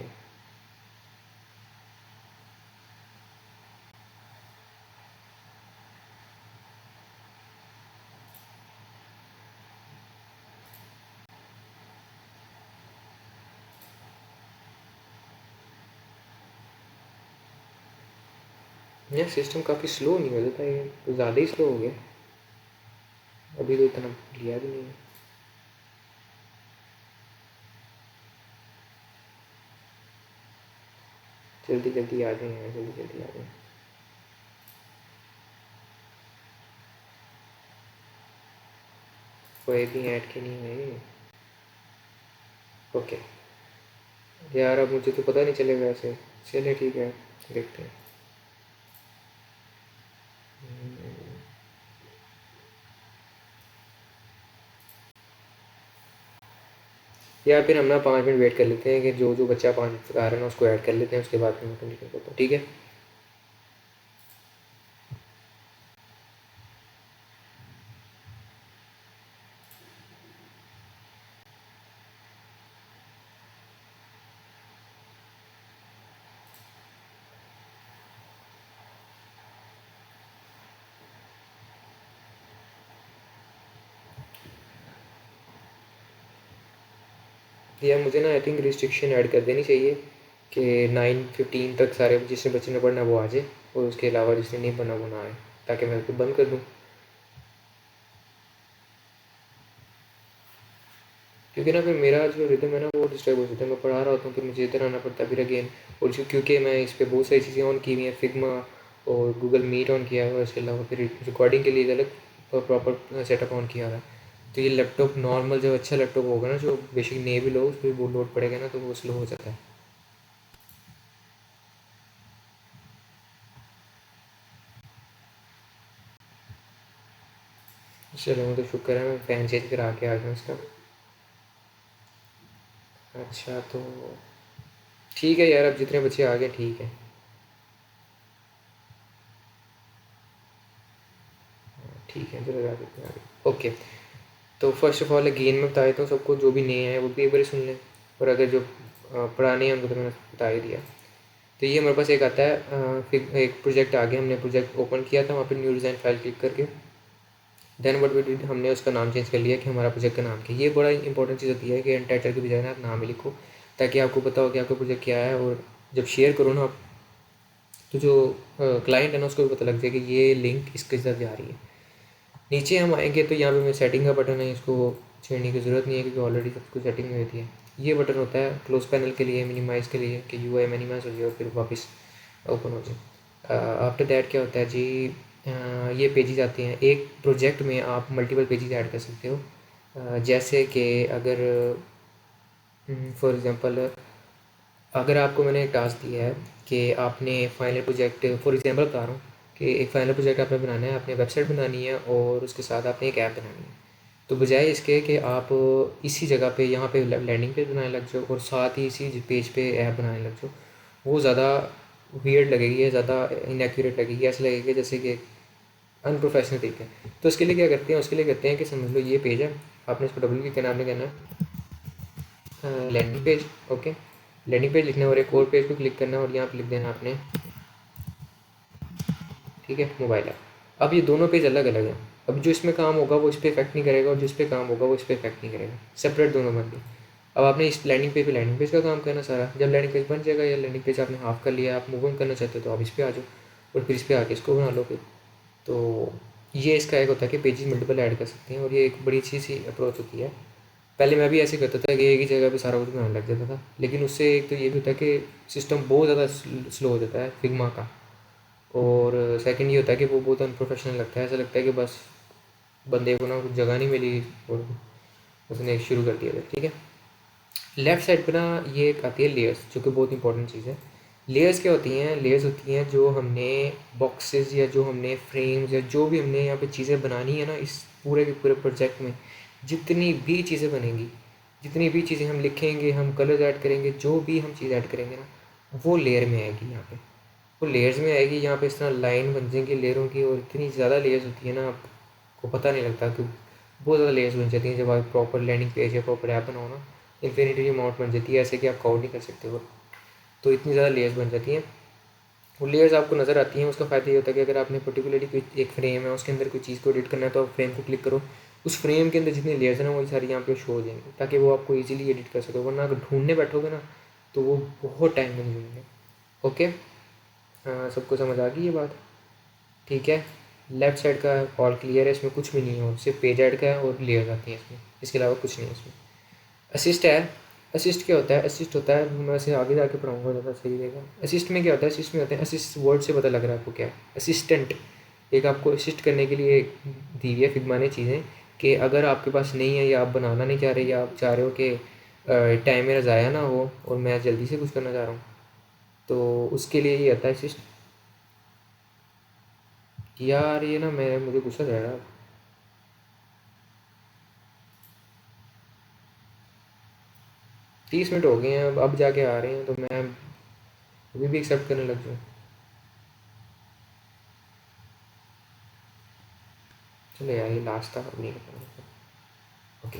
यार सिस्टम काफ़ी स्लो नहीं हो जाता, ये तो ज़्यादा ही स्लो हो गया। अभी तो इतना लिया भी नहीं है। जल्दी जल्दी आ जाए यार, जल्दी जल्दी आ जाए। कोई भी ऐड की नहीं है ये। ओके यार, अब मुझे तो पता नहीं चलेगा ऐसे। चलिए ठीक है, देखते हैं। यार फिर हम ना 5 मिनट वेट कर लेते हैं कि जो जो बच्चा 5 मिनट आ रहा है ना उसको ऐड कर लेते हैं, उसके बाद फिर मैं कंटिन्यू करता हूँ, ठीक है। या मुझे ना आई थिंक रिस्ट्रिक्शन ऐड कर देनी चाहिए कि 9:15 तक सारे जिसने बच्चे ने पढ़ना वो आ जाए और उसके अलावा जिसने नहीं पढ़ना वो ना आए, ताकि मैं उसको बंद कर दूँ। क्योंकि ना फिर मेरा जो रिदम है ना वो डिस्टर्ब हो जाता है, मैं पढ़ा रहा होता हूँ फिर मुझे इधर आना पड़ता है फिर अगेन। और क्योंकि मैं इस पर बहुत सारी चीज़ें ऑन की हुई हैं, फिग्मा और गूगल मीट ऑन किया हुआ है, इसके अलावा फिर रिकॉर्डिंग के लिए एक अलग प्रॉपर सेटअप ऑन किया हुआ है। तो ये लैपटॉप नॉर्मल जो अच्छा लैपटॉप होगा ना, जो बेसिक नहीं भी लो उस पर वो लोड पड़ेगा ना तो वो स्लो हो जाता है। चलो वो तो शुक्र है मैं फ़ैन चेंज करा के आ गया उसका। अच्छा तो ठीक है यार, अब जितने बच्चे आ गए ठीक है। ठीक है चलो यार, जितने आ गए ओके। तो फर्स्ट ऑफ ऑल अगेन मैं बता देता हूँ सबको, जो भी नए हैं वो भी एक बार सुन लें, और अगर जो पुराने हैं उनको तो मैंने बता ही दिया। तो ये हमारे पास एक आता है फिर एक प्रोजेक्ट आ गया, हमने प्रोजेक्ट ओपन किया था, वहाँ पे न्यू डिज़ाइन फाइल क्लिक करके देन व्हाट वी डिड, हमने उसका नाम चेंज कर लिया कि हमारा प्रोजेक्ट का नाम क्या है। ये बड़ा इंपॉर्टेंट चीज़ होती है कि एंड टाइटल की बजाय ना आप नाम ही लिखो, ताकि आपको पता हो कि आपका प्रोजेक्ट क्या है, और जब शेयर करो ना आप तो जो क्लाइंट है ना उसको भी पता लग जाए कि ये लिंक इसके साथ जा रही है। नीचे हम आएंगे तो यहाँ पे मैं सेटिंग का बटन है, इसको छेड़ने की ज़रूरत नहीं है क्योंकि ऑलरेडी सब कुछ सेटिंग में होती है। ये बटन होता है क्लोज पैनल के लिए, मिनिमाइज़ के लिए, कि यूआई मिनिमाइज हो जाए और फिर वापस ओपन हो जाए। आफ्टर दैट क्या होता है जी, ये पेजेस आते हैं। एक प्रोजेक्ट में आप मल्टीपल पेजेस ऐड कर सकते हो। जैसे कि अगर फॉर एग्ज़ाम्पल अगर आपको मैंने एक टास्क दिया है कि आपने फाइनल प्रोजेक्ट, फॉर एग्जांपल बता रहा हूँ कि एक फाइनल प्रोजेक्ट आपने बनाना है, आपने वेबसाइट बनानी है और उसके साथ आपने एक ऐप बनानी है। तो बजाय इसके कि आप इसी जगह पे यहाँ पे लैंडिंग पेज बनाने लग जाओ और साथ ही इसी पेज पे ऐप बनाने लग जाओ, वो ज़्यादा वियर्ड लगेगी या ज़्यादा इनएक्यूरेट लगेगी, ऐसा लगेगा जैसे कि अनप्रोफेशनल तरीके। तो उसके लिए क्या करते हैं, उसके लिए कहते हैं कि समझ लो ये पेज है, आपने इसको डबल क्लिक करना, आपने कहना है landing page. Okay, landing page लिखना है और एक और पेज को क्लिक करना है और यहाँ पे लिख देना आपने, ठीक है, मोबाइल ऐप। अब ये दोनों पेज अलग अलग हैं। अब जो इसमें काम होगा वो इस पर इफेक्ट नहीं करेगा, और जिस पे काम होगा वो इस पर इफेक्ट नहीं करेगा, सेपरेट दोनों बन गए। अब आपने इस लैंडिंग पेज पे लैंडिंग पेज का काम करना सारा, जब लैंडिंग पेज बन जाएगा या लैंडिंग पेज आपने हाफ कर लिया, आप मूव ऑन करना चाहते हो तो आप इस पर आ जाओ और फिर इस पर आके इसको बना लो फिर। तो ये इसका एक होता है कि पेजेस मल्टीपल ऐड कर सकते हैं, और ये एक बड़ी अच्छी सी अप्रोच होती है। पहले मैं भी ऐसे करता था कि एक ही जगह पे सारा कुछ बनाने लग जाता था, लेकिन उससे एक तो ये भी होता है कि सिस्टम बहुत ज़्यादा स्लो हो जाता है फिग्मा का, और सेकंड ये होता है कि वो बहुत अनप्रोफेशनल लगता है, ऐसा लगता है कि बस बंदे को ना कुछ जगह नहीं मिली और उसने शुरू कर दिया था। ठीक है, लेफ़्ट साइड पे ना ये एक आती है लेयर्स, जो कि बहुत इंपॉर्टेंट चीज़ है। लेयर्स क्या होती हैं, लेयर्स होती हैं जो हमने बॉक्सेस या जो हमने फ्रेम्स या जो भी हमने यहाँ पे चीज़ें बनानी है ना, इस पूरे के पूरे प्रोजेक्ट में जितनी भी चीज़ें बनेंगी, जितनी भी चीज़ें हम लिखेंगे, हम कलर्स ऐड करेंगे, जो भी हम चीज़ ऐड करेंगे ना वो लेयर में आएगी। यहाँ पे वो लेयर्स में आएगी, यहाँ पे इस तरह लाइन बन जाएंगी लेयरों की, और इतनी ज़्यादा लेयर्स होती है ना आपको पता नहीं लगता कि बहुत ज़्यादा लेयर्स बन जाती हैं। जब आप प्रॉपर लैंडिंग पेज या प्रॉपर ऐप बनाओ ना, इन्फिनिटी अमाउंट बन जाती है, ऐसे कि आप काउंट नहीं कर सकते हो। तो इतनी ज़्यादा लेयर्स बन जाती हैं, वो लेयर्स आपको नज़र आती हैं। उसका फ़ायदा ये होता है कि अगर आपने पर्टिकुलरली कोई एक फ्रेम है उसके अंदर कोई चीज़ को एडिट करना है, तो आप फ्रेम को क्लिक करो, उस फ्रेम के अंदर जितनी लेयर्स हैं ना वही सारी यहाँ पे शो हो जाएंगी, ताकि वो आपको ईजिली एडिट कर सको। वरना अगर ढूंढने बैठोगे ना तो वो बहुत टाइम कंज्यूमिंग है। ओके, सबको समझ आ गई ये बात? ठीक है, लेफ्ट साइड का ऑल क्लियर है, इसमें कुछ भी नहीं है, और सिर्फ पेज ऐड का है और लेयर्स आती हैं इसमें, इसके अलावा कुछ नहीं है इसमें। असिस्ट है, असिस्ट क्या होता है, असिस्ट होता है, मैं वैसे आगे जाके पढ़ाऊँगा ज़्यादा सही रहेगा। असिस्ट में क्या होता है, असिस्ट में होता है, असिस्ट वर्ड से पता लग रहा है आपको क्या है, असिस्टेंट। एक आपको असिस्ट करने के लिए दी हुई है फिग्मा ने चीज़ें, कि अगर आपके पास नहीं है या आप बनाना नहीं चाह रहे या आप चाह रहे हो कि टाइम मेरा ज़ाया ना हो और मैं जल्दी से कुछ करना चाह रहा हूँ, तो उसके लिए ये आता है असिस्ट। यार ये ना मैं मुझे गुस्सा चढ़ रहा है। 30 मिनट हो गए हैं, अब जाके आ रहे हैं, तो मैं अभी भी एक्सेप्ट करने लग जाऊँ? चलो यार ये लास्ट था, अब नहीं करना। ओके,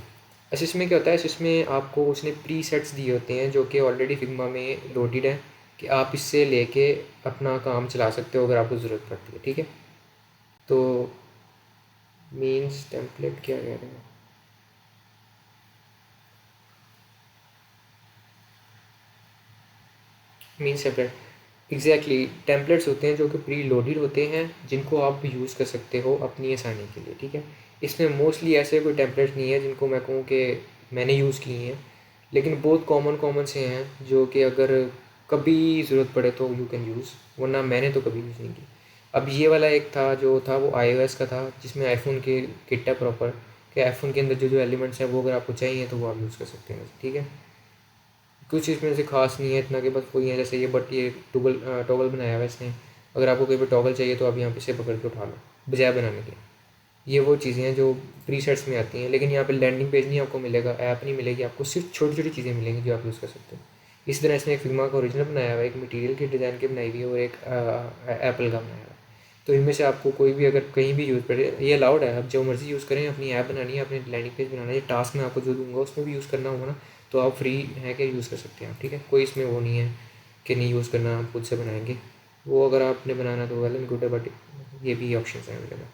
असिस्ट में क्या होता है, असिस्ट में आपको उसने प्री सेट्स दिए होते हैं जो कि ऑलरेडी फिग्मा में लोडेड है, कि आप इससे लेके अपना काम चला सकते हो अगर आपको ज़रूरत पड़ती है। ठीक है, तो मीन्स टेम्पलेट क्या कह रहे हैं? मीन्स टेम्पलेट एग्जैक्टली टेम्पलेट्स होते हैं जो कि प्री लोडेड होते हैं, जिनको आप यूज़ कर सकते हो अपनी आसानी के लिए, ठीक है। इसमें मोस्टली ऐसे कोई टेम्पलेट्स नहीं है जिनको मैं कहूँ कि मैंने यूज़ किए हैं, लेकिन बहुत कॉमन से हैं जो कि अगर कभी ज़रूरत पड़े तो यू कैन यूज़, वरना मैंने तो कभी यूज़ नहीं की। अब ये वाला एक था जो था वो iOS का था, जिसमें आईफोन के किट है प्रॉपर, कि आईफोन के अंदर जो जो एलिमेंट्स हैं वो अगर आपको चाहिए तो वो आप यूज़ कर सकते हैं, ठीक है। कुछ इसमें से खास नहीं है इतना कि बस वही है, जैसे ये बट ये टॉगल बनाया हुआ है इसने, अगर आपको कहीं पर टॉगल चाहिए तो आप यहाँ पे से पकड़ के उठा लो बजाय बनाने के। ये वो चीज़ें हैं जो प्रीसेट्स में आती हैं, लेकिन यहाँ पे लैंडिंग पेज नहीं आपको मिलेगा, ऐप नहीं मिलेगी आपको, सिर्फ छोटी छोटी चीज़ें मिलेंगी जो आप यूज़ कर सकते हो। इसी तरह इसने एक फिग्मा का ओरिजिनल बनाया हुआ है, एक मटेरियल के डिज़ाइन की बनाई हुई है और एक एप्पल का बनाया हुआ है। तो इनमें से आपको कोई भी अगर कहीं भी यूज़ करे, ये अलाउड है, आप जो मर्ज़ी यूज़ करें, अपनी ऐप बनानी है, अपनी लैंडिंग पेज बनाना है, टास्क में आपको जो दूंगा उसमें भी यूज़ करना होगा ना, तो आप फ्री है कि यूज़ कर सकते हैं आप, ठीक है। कोई इसमें वो नहीं है कि नहीं यूज़ करना, आप खुद से बनाएंगे, वो अगर आपने बनाना तो वेल एंड गुड है, बट ये भी ऑप्शन हैं अवेलेबल।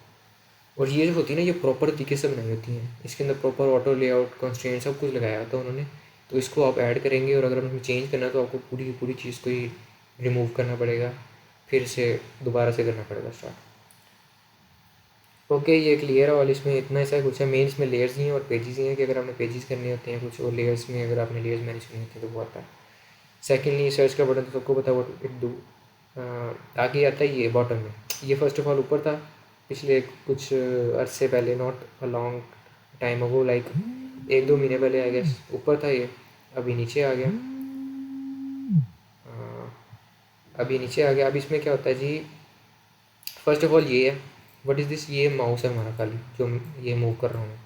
और ये जो होती है ना, ये प्रॉपर तरीके से बनाई होती हैं, इसके अंदर प्रॉपर ऑटो लेआउट कंस्ट्रेंट सब कुछ लगाया होता है उन्होंने। तो इसको आप ऐड करेंगे और अगर उसमें चेंज करना है तो आपको पूरी की पूरी चीज़ को ही रिमूव करना पड़ेगा, फिर से दोबारा से करना पड़ेगा स्टार्ट। ओके, ये क्लियर है। और इसमें इतना ऐसा कुछ है, मेन इसमें लेयर्स ही हैं और पेजेस ही हैं कि अगर आपने पेजेस करने होते हैं कुछ, और लेयर्स में अगर आपने लेयर्स मैनेज करने होते हैं तो वो आता है। सेकेंडली सर्च का बटन तो सबको पता व्हाट इट डू, आगे आता है ये बॉटम में। ये फर्स्ट ऑफ ऑल ऊपर था पिछले कुछ अरसे पहले, not a long time ago, like 1-2 महीने पहले आई गेस ऊपर था ये, अभी नीचे आ गया। अभी नीचे आ गया। अब इसमें क्या होता है जी, फर्स्ट ऑफ ऑल ये है, व्हाट इज़ दिस, ये माउस है हमारा खाली जो ये मूव कर रहा हूँ,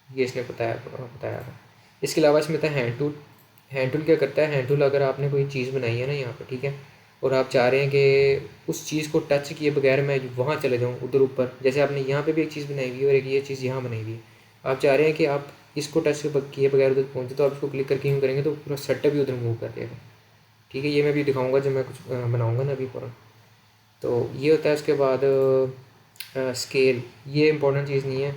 ये इसने बताया था। इसके अलावा इसमें था हैंड टूल। हैंड टूल क्या करता है, हैंड टूल अगर आपने कोई चीज़ बनाई है ना यहाँ पे, ठीक है, और आप चाह रहे हैं कि उस चीज़ को टच किए बगैर मैं वहाँ चले जाऊँ उधर ऊपर, जैसे आपने यहाँ पे भी एक चीज़ बनाई हुई है और एक ये चीज़ यहाँ बनाई हुई है, आप चाह रहे हैं कि आप इसको टच किए बगैर उधर पहुँचे, तो आप इसको क्लिक करके यूँ करेंगे तो पूरा सेटअप भी उधर मूव कर देगा, ठीक है। ये मैं भी दिखाऊँगा जब मैं कुछ बनाऊँगा ना अभी फ़ौरन। तो ये होता है। उसके बाद स्केल, ये इंपॉर्टेंट चीज़ नहीं है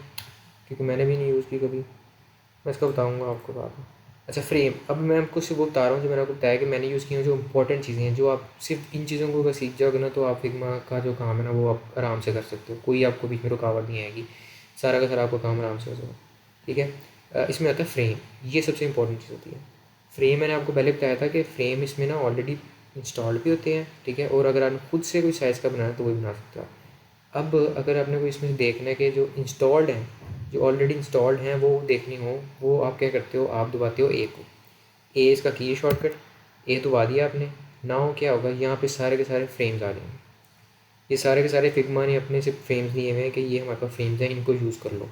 क्योंकि मैंने भी नहीं यूज़ की कभी, मैं इसको बताऊँगा आपको बाद में। अच्छा, फ्रेम, अब मैं आपको सिर्फ वो बता रहा हूँ जो मैंने आपको बताया कि मैंने यूज़ की हैं, जो इंपॉर्टेंट चीज़ें हैं, जो आप सिर्फ इन चीज़ों को अगर सीख जाओगे ना तो आप फिग्मा का जो काम है ना वो आप आराम से कर सकते हो, कोई आपको बीच में रुकावट नहीं आएगी, सारा का सारा आपका काम आराम से हो जाएगा, ठीक है। इसमें आता है फ्रेम, ये सबसे इंपॉर्टेंट चीज़ होती है। फ्रेम मैंने आपको पहले बताया था कि फ्रेम इसमें ना ऑलरेडी इंस्टॉल्ड भी होते हैं, ठीक है, और अगर आपने खुद से कोई साइज़ का बनाना है तो वही बना सकते हो आप। अब अगर आपने कोई इसमें देखना है कि जो इंस्टॉल्ड हैं, जो ऑलरेडी इंस्टॉल्ड हैं वो देखनी हो, वो आप क्या करते हो, आप दबाते हो ए को, ए इसका की शॉर्टकट, ए दबा दिया आपने। नाउ क्या होगा, यहाँ पे सारे के सारे फ्रेम्स आ जाएंगे। ये सारे के सारे फिग्मा ने अपने से फ्रेम्स लिए हुए हैं कि ये हमारे पास फ्रेम्स हैं, इनको यूज़ कर लो।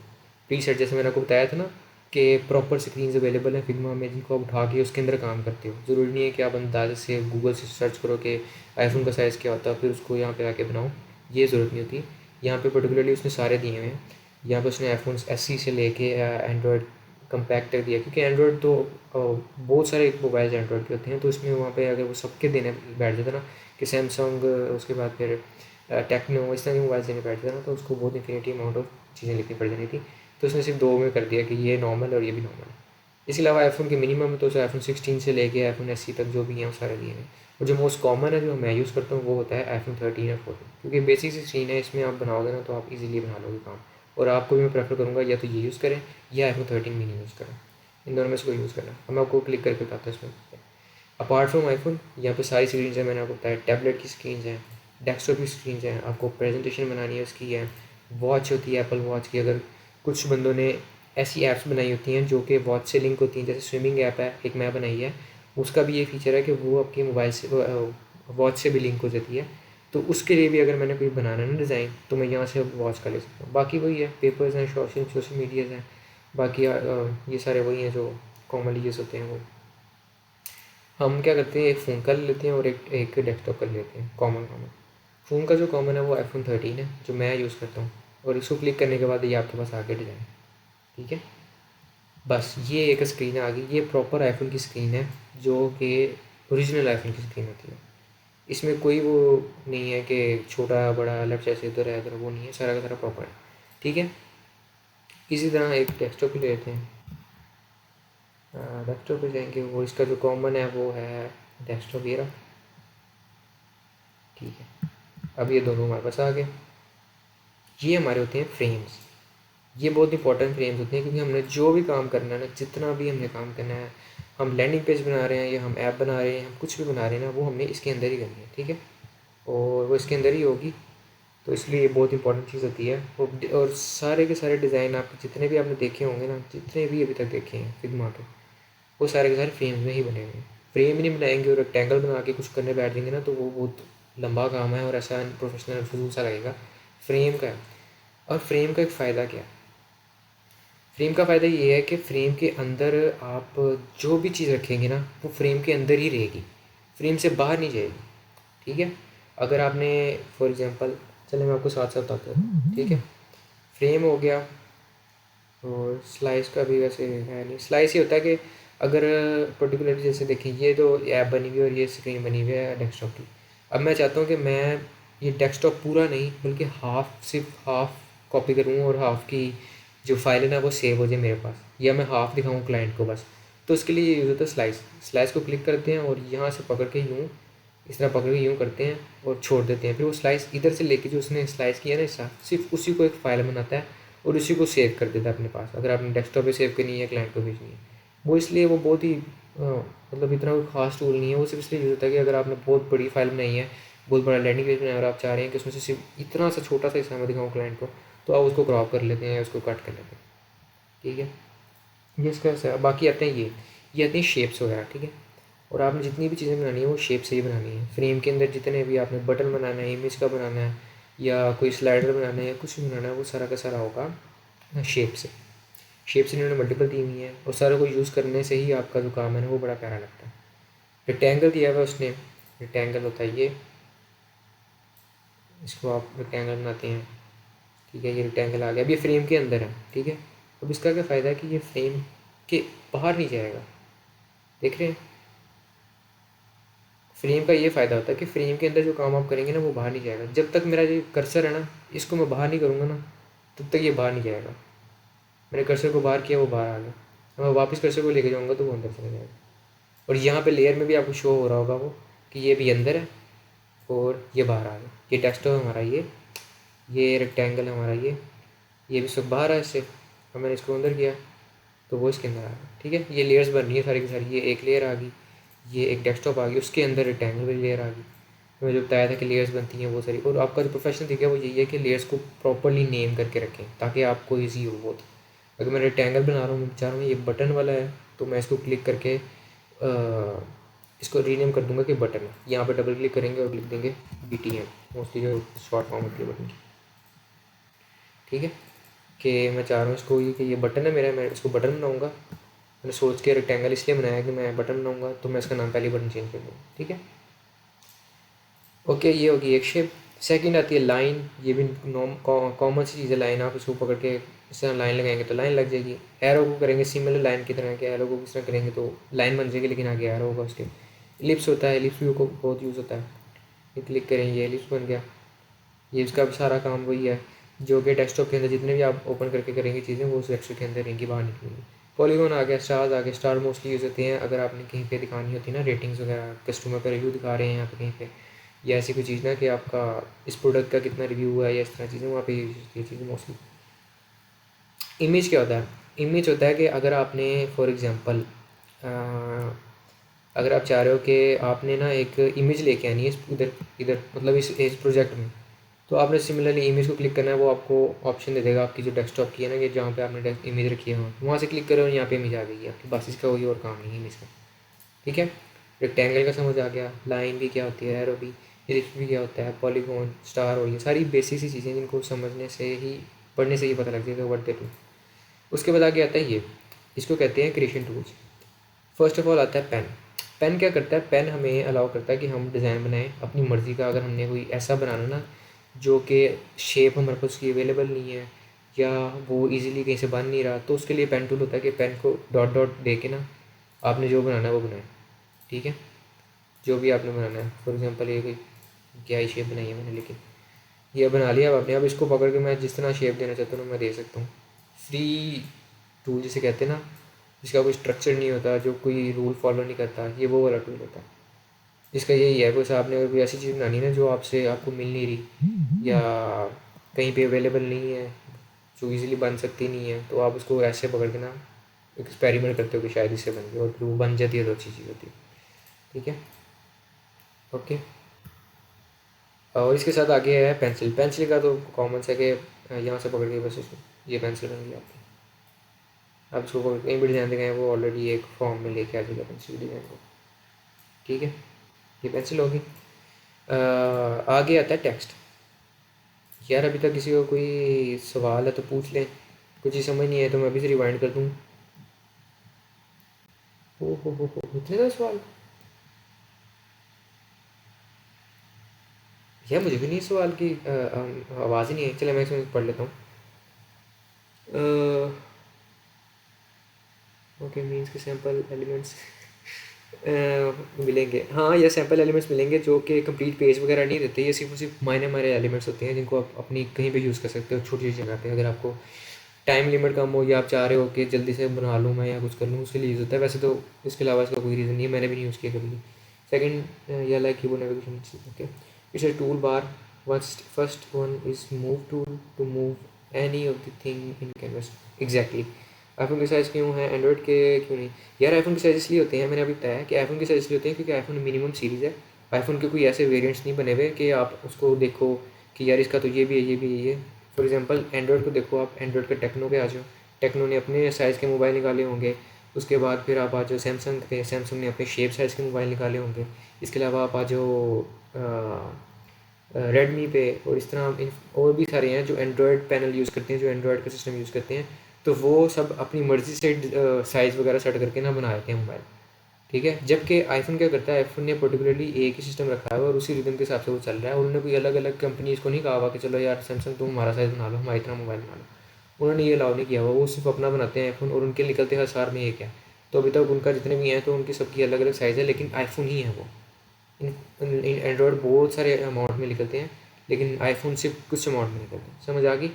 प्रीसेट जैसे मैंने आपको बताया था ना कि प्रॉपर स्क्रीन अवेलेबल है फिग्मा में, जिनको आप उठा के उसके अंदर काम करते हो। ज़रूरी नहीं है कि आप अंदाजे से गूगल से सर्च करो कि आईफोन का साइज़ क्या होता है फिर उसको यहाँ पे आके बनाओ, ये ज़रूरत नहीं होती। यहाँ पे पर्टिकुलरली उसने सारे दिए हुए हैं। यहाँ पे उसने आईफोन SE से लेके एंड्रॉयड कम्पैक्ट तक दिया, क्योंकि एंड्रॉयड तो बहुत सारे मोबाइल एंड्रॉयड के होते हैं, तो इसमें वहाँ पे अगर वो सबके देने बैठ जाता ना कि सैमसंग, उसके बाद फिर टेक्नो, इस तरह के मोबाइल देने बैठ जाता ना तो उसको बहुत इन्फिनिटी अमाउंट ऑफ चीज़ें लिखनी पड़ जानी थी। तो उसने सिर्फ 2 में कर दिया कि ये नॉर्मल और ये भी नॉर्मल है। इसके अलावा आईफोन के मिनिमम तो उसे आईफोन 16 से लेके आईफोन SE तक जो भी हैं वो सारे दिए हैं। और जो मोस्ट कॉमन है जो मैं यूज़ करता हूँ वो होता है आईफोन 13 और 14, क्योंकि बेसिक सी स्क्रीन है, इसमें आप बनाओगे ना तो आप इजीली बना लोगे काम। और आपको भी मैं प्रेफर करूँगा या तो ये यूज़ करें या आईफोन 13 मिनी यूज़ करें, इन दोनों में से कोई यूज़ करना। अब मैं आपको क्लिक करके बताता हूँ इसमें। अपार्ट फ्रॉम आईफोन यहाँ पे सारी स्क्रीन हैं, मैंने आपको बताया टैबलेट की स्क्रीन हैं, डेस्कटॉप की स्क्रीन हैं, आपको प्रेजेंटेशन बनानी है उसकी है, वॉच होती है एप्पल वॉच की। अगर कुछ बंदों ने ऐसी ऐप्स बनाई होती हैं जो कि वॉच से लिंक होती हैं, जैसे स्विमिंग ऐप है एक मैं बनाई है, उसका भी ये फीचर है कि वो आपके मोबाइल से वॉच से भी लिंक हो जाती है। तो उसके लिए भी अगर मैंने कोई बनाना है ना डिज़ाइन, तो मैं यहाँ से वॉच का ले सकता हूँ। बाकी वही है, पेपर्स हैं, सोशल मीडियाज़ हैं, बाकी ये सारे वही हैं जो कॉमनली यूज़ होते हैं। वो हम क्या करते हैं, एक फ़ोन का ले लेते हैं और एक एक डेस्कटॉप का ले लेते हैं कॉमन। फ़ोन का जो कॉमन है वो आईफोन 13 है जो मैं यूज़ करता हूँ, और इसको क्लिक करने के बाद ये आपके पास आगे डिज़ाइन, ठीक है। बस ये एक स्क्रीन आ गई, ये प्रॉपर आईफोन की स्क्रीन है जो कि ओरिजिनल आईफोन की स्क्रीन होती है। इसमें कोई वो नहीं है कि छोटा बड़ा लेफ्ट साइड से इधर है इधर, वो नहीं है, सारा का सारा प्रॉपर है, ठीक है। इसी तरह एक डेस्कटॉप भी लेते हैं, डेस्कटॉप पे जाएंगे, वो इसका जो कॉमन है वो है डेस्कटॉप ये रहा, ठीक है। अब ये दोनों हमारे पास आ गए। ये हमारे होते हैं फ्रेम्स। ये बहुत इंपॉर्टेंट फ्रेम्स होते हैं, क्योंकि हमने जो भी काम करना है ना, जितना भी हमने काम करना है, हम लैंडिंग पेज बना रहे हैं या हम ऐप बना रहे हैं, हम कुछ भी बना रहे हैं ना, वो हमने इसके अंदर ही करनी है, ठीक है। और वो इसके अंदर ही होगी, तो इसलिए ये बहुत इंपॉर्टेंट चीज़ होती है। और सारे के सारे डिज़ाइन आपके जितने भी आपने देखे होंगे ना, जितने भी अभी तक देखे हैं फिग्मा के, वो सारे के सारे फ्रेम्स में ही बने हुए हैं। फ्रेम ही नहीं बनाएंगे और रेक्टेंगल बना के कुछ करने बैठ जाएंगे ना, तो वो बहुत लंबा काम है और ऐसा प्रोफेशनल फजूल सा लगेगा। फ्रेम का है। और फ्रेम का एक फ़ायदा क्या है? फ्रेम का फ़ायदा ये है कि फ्रेम के अंदर आप जो भी चीज़ रखेंगे ना, वो फ्रेम के अंदर ही रहेगी, फ्रेम से बाहर नहीं जाएगी, ठीक है। अगर आपने फॉर एग्ज़ाम्पल, चले मैं आपको साथ साथ बताता हूँ, ठीक है। फ्रेम हो गया, और स्लाइस का भी वैसे है नहीं, स्लाइस ये होता है कि अगर पर्टिकुलरली जैसे देखें, ये तो ऐप बनी हुई है और ये स्क्रीन बनी हुई है डेस्कटॉप की। अब मैं चाहता हूँ कि मैं ये डेस्कटॉप पूरा नहीं, बल्कि हाफ, सिर्फ हाफ कॉपी करूँ और हाफ की जो फाइल है ना वो सेव हो जाए मेरे पास, या मैं हाफ दिखाऊँ क्लाइंट को बस। तो उसके लिए यूज़ होता है स्लाइस। स्लाइस को क्लिक करते हैं और यहाँ से पकड़ के यूँ, इस तरह पकड़ के यूँ करते हैं और छोड़ देते हैं। फिर वो स्लाइस इधर से लेके जो उसने स्लाइस किया ना हिस्सा, सिर्फ उसी को एक फ़ाइल बनाता है और उसी को सेव कर देता है अपने पास, अगर आपने डेस्कटॉप पे सेव करनी है, क्लाइंट को भेजनी है। वो इसलिए वो बहुत ही मतलब इतना कोई ख़ास टूल नहीं है। वो सिर्फ इसलिए यूज़ होता है कि अगर आपने बहुत बड़ी फाइल बनाई है, बहुत बड़ा लैंडिंग पेज बनाया है और आप चाह रहे हैं कि उसमें से सिर्फ इतना सा छोटा सा हिस्सा मैं दिखाऊँ क्लाइंट को, तो आप उसको क्रॉप कर लेते हैं, उसको कट कर लेते हैं, ठीक है। ये इसका ऐसा है। बाकी आते हैं ये आती हैं शेप्स वगैरह, ठीक है। और आपने जितनी भी चीज़ें बनानी है वो शेप से ही बनानी है। फ्रेम के अंदर जितने भी आपने बटन बनाना है, इमेज का बनाना है, या कोई स्लाइडर बनाना है, या कुछ भी बनाना है, वो सारा का सारा होगा शेप से। शेप से इन्होंने मल्टीपल दी हुई है, और सारे को यूज़ करने से ही आपका जो काम है ना वो बड़ा प्यारा लगता है। रेक्टेंगल दिया हुआ है उसने, रेक्टेंगल होता है ये, इसको आप रेक्टेंगल बनाते हैं, ठीक है। ये रेक्टेंगल आ गया। अब ये फ्रेम के अंदर है, ठीक है। अब इसका क्या फ़ायदा है कि ये फ्रेम के बाहर नहीं जाएगा, देख रहे हैं। फ्रेम का ये फ़ायदा होता है कि फ्रेम के अंदर जो काम आप करेंगे ना वो बाहर नहीं जाएगा। जब तक मेरा जो कर्सर है ना, इसको मैं बाहर नहीं करूँगा ना, तब तक ये बाहर नहीं जाएगा। मैंने कर्सर को बाहर किया, वो बाहर आ गया। मैं वापस कर्सर को लेके जाऊँगा तो वो अंदर चला जाएगा। और यहाँ पे लेयर में भी आपको शो हो रहा होगा वो, कि ये भी अंदर है और ये बाहर आ गया। ये डेस्कटॉप हमारा, ये रेक्टेंगल हमारा, ये भी सब बाहर है इससे। अब मैंने इसको अंदर किया तो वो इसके अंदर आ गया, ठीक है। ये लेयर्स बन रही है सारी की सारी। ये एक लेयर आ गई, ये एक डेस्कटॉप आ गई, उसके अंदर रेक्टेंगल वाली लेयर आ गई। मैंने जो बताया था कि लेयर्स बनती हैं वो सारी। और आपका जो प्रोफेशन दिखा है वो यही है कि लेयर्स को प्रॉपरली नेम करके रखें, ताकि आपको ईजी हो बहुत। अगर मैं रेक्टेंगल बना रहा हूँ, मैं चाह रहा हूँ ये बटन वाला है, तो मैं इसको क्लिक करके इसको रीनेम कर दूंगा कि बटन है। यहाँ पे डबल क्लिक करेंगे और लिख देंगे BTM, मोस्टली जो शॉर्ट फॉर्म होती है बटन की, ठीक है। कि मैं चाह रहा हूँ इसको ये कि ये बटन है मेरा, मैं इसको बटन बनाऊँगा। मैंने सोच के रेक्टेंगल इसलिए बनाया कि मैं बटन बनाऊँगा, तो मैं इसका नाम पहले बटन चेंज कर दूँगा, ठीक है। ओके, ये होगी एक शेप। सेकंड आती है लाइन। ये भी कॉमन सी चीज़ है लाइन। आप इसको पकड़ के इस तरह लाइन लगाएंगे तो लाइन लग जाएगी। एरो को करेंगे सिमिलर लाइन की तरह, के एरो को किस तरह करेंगे तो लाइन बन जाएगी, लेकिन आगे एरो होगा उसके। एलिप्स होता है, एलिप्स व्यू को बहुत यूज़ होता है। ये क्लिक करेंगे, एलिप्स बन गया। ये इसका भी सारा काम वही है, जो कि डेस्कटॉप के अंदर जितने भी आप ओपन करके करेंगे चीज़ें, वो उस वेक्टर के अंदर रहेंगी, बाहर निकलेंगी। पॉलीगॉन आ गया, स्टार्स आ गए। स्टार मोस्टली यूज़ होते हैं अगर आपने कहीं पे दिखानी होती है ना रेटिंग्स वगैरह, कस्टमर का रिव्यू दिखा रहे हैं यहाँ पे कहीं पे, या ऐसी कोई चीज़ ना कि आपका इस प्रोडक्ट का कितना रिव्यू हुआ है, या इस तरह चीज़ें, वहाँ पे यूज़ होती है चीज़ें मोस्टली। इमेज क्या होता है? इमेज होता है कि अगर आपने फॉर एग्ज़ाम्पल अगर आप चाह रहे हो कि आपने ना एक इमेज लेके आनी है इधर इधर, मतलब इस प्रोजेक्ट में, तो आपने सिमिलरली इमेज को क्लिक करना है। वो आपको ऑप्शन दे देगा आपकी जो डेस्कटॉप की है ना, कि जहाँ पे आपने इमेज रखी है वहाँ से क्लिक करो और यहाँ पे इमेज आ गई आपकी। बस इसका कोई और काम नहीं है इमेज का, ठीक है। रेक्टेंगल का समझ आ गया, लाइन भी क्या होती है, एरो भी, इलिप्स भी क्या होता है, पॉलीगॉन, स्टार, और ये सारी बेसिक सी चीज़ें जिनको समझने से ही, पढ़ने से ही पता लग जाएगा व्हाट दे डू। उसके बाद आगे आता है ये, इसको कहते हैं creation tools. First of all आता है पेन। पेन क्या करता है? पेन हमें अलाउ करता है कि हम डिज़ाइन बनाएं अपनी मर्ज़ी का। अगर हमने कोई ऐसा बनाना ना जो कि शेप हमारे पास की अवेलेबल नहीं है, या वो इजीली कहीं से बन नहीं रहा, तो उसके लिए पेन टूल होता है कि पेन को डॉट डॉट दे के ना आपने जो बनाना है वो बनाए, ठीक है। जो भी आपने बनाना है, फॉर एग्जांपल ये कोई क्या ही शेप बनाई है मैंने, लेकिन ये बना लिया। अब आपने, अब इसको पकड़ के मैं जिस तरह शेप देना चाहता हूँ मैं दे सकता हूँ। फ्री टूल जिसे कहते हैं ना, जिसका कोई स्ट्रक्चर नहीं होता, जो कोई रूल फॉलो नहीं करता, ये वो वाला टूल होता है। इसका यही है, कुछ आपने अगर कोई ऐसी चीज़ बनानी है ना जो आपसे आपको मिल नहीं रही या कहीं पे अवेलेबल नहीं है, जो इजीली बन सकती नहीं है, तो आप उसको ऐसे पकड़ के ना एक्सपेरिमेंट करते हो कि शायद इससे बन गई, और फिर वो बन जाती है तो अच्छी चीज़ होती है। ठीक है, ओके। और इसके साथ आगे है पेंसिल। पेंसिल का तो कॉमन है कि यहाँ से पकड़ के बस इसको, ये पेंसिल बन गई आपकी। आप उसको कहीं भी डिज़ाइन देखें वो ऑलरेडी एक फॉर्म में लेके आ जाएगा पेंसिल डिज़ाइन को। ठीक है, ये पेंसिल होगी। आगे आता है टेक्स्ट। यार अभी तक किसी को कोई सवाल है तो पूछ लें, कुछ ही समझ नहीं है तो मैं अभी से रिवाइंड कर दूँ। हो इतने ज़्यादा सवाल। यार मुझे भी नहीं सवाल की आवाज़ ही नहीं है। चले मैं इसमें पढ़ लेता हूँ। ओके, मीन्स के सैम्पल एलिमेंट्स मिलेंगे। हाँ, ये सैम्पल एलिमेंट्स मिलेंगे जो कि कंप्लीट पेज वगैरह नहीं देते। ये सिर्फ और सिर्फ मायने मारे एलिमेंट्स होते हैं जिनको आप अपनी कहीं पे यूज़ कर सकते हो, छोटी छोटी जगह पे। अगर आपको टाइम लिमिट कम हो या आप चाह रहे हो कि जल्दी से बना लूँ मैं या कुछ कर लूँ, उसके लिए यूज़ होता है। वैसे तो इसके अलावा इसका कोई रीज़न नहीं है, मैंने भी नहीं यूज़ किया कभी। सेकेंड या like keyboard navigation. Okay, it's a tool bar. First one is move tool to move any of the thing in canvas. Exactly. IPhone के साइज़ क्यों है, एंड्रॉइड के क्यों नहीं? यार आईफोन के साइज़ इसलिए होते हैं, मैंने अभी बताया कि आईफोन के साइज़ इसलिए होते हैं क्योंकि आईफोन मिनिमम सीरीज़ है। आईफोन के कोई ऐसे वेरिएंट्स नहीं बने हुए कि आप उसको देखो कि यार इसका तो ये भी है, ये भी है, ये। फॉर एग्जांपल एंड्रॉइड को देखो आप, एंड्रॉइड के टेक्नो पे आ जाओ, टेक्नो ने अपने साइज़ के मोबाइल निकाले होंगे। उसके बाद फिर आप आ जाओ सैमसंग पे, सैमसंग ने अपने शेप साइज़ के मोबाइल निकाले होंगे। इसके अलावा आप आ जाओ रेडमी पे, और इस तरह और भी सारे हैं जो एंड्रॉयड पैनल यूज़ करते हैं, जो एंड्रॉयड का सिस्टम यूज़ करते हैं। तो वो सब अपनी मर्ज़ी से साइज़ वगैरह सेट करके ना बना देते हैं मोबाइल। ठीक है, जबकि आईफोन क्या करता है, आईफोन ने पर्टिकुलरली एक ही सिस्टम रखा है और उसी रिदम के हिसाब से वो चल रहा है। उन्होंने कोई अलग अलग कंपनीज़ को नहीं कहा हुआ कि चलो यार सैमसंग तुम हमारा साइज़ बना लो, हमारी तरह मोबाइल बना लो। उन्होंने ये अलाउ नहीं किया हुआ, वो सिर्फ अपना बनाते हैं आईफोन, और उनके निकलते हर साल में एक है। तो अभी तक उनका जितने भी हैं तो उनकी सबकी अलग अलग साइज़ है, लेकिन आईफोन ही है वो। इन एंड्रॉयड बहुत सारे अमाउंट में निकलते हैं, लेकिन आईफोन सिर्फ कुछ अमाउंट में निकलते हैं। समझ आ गई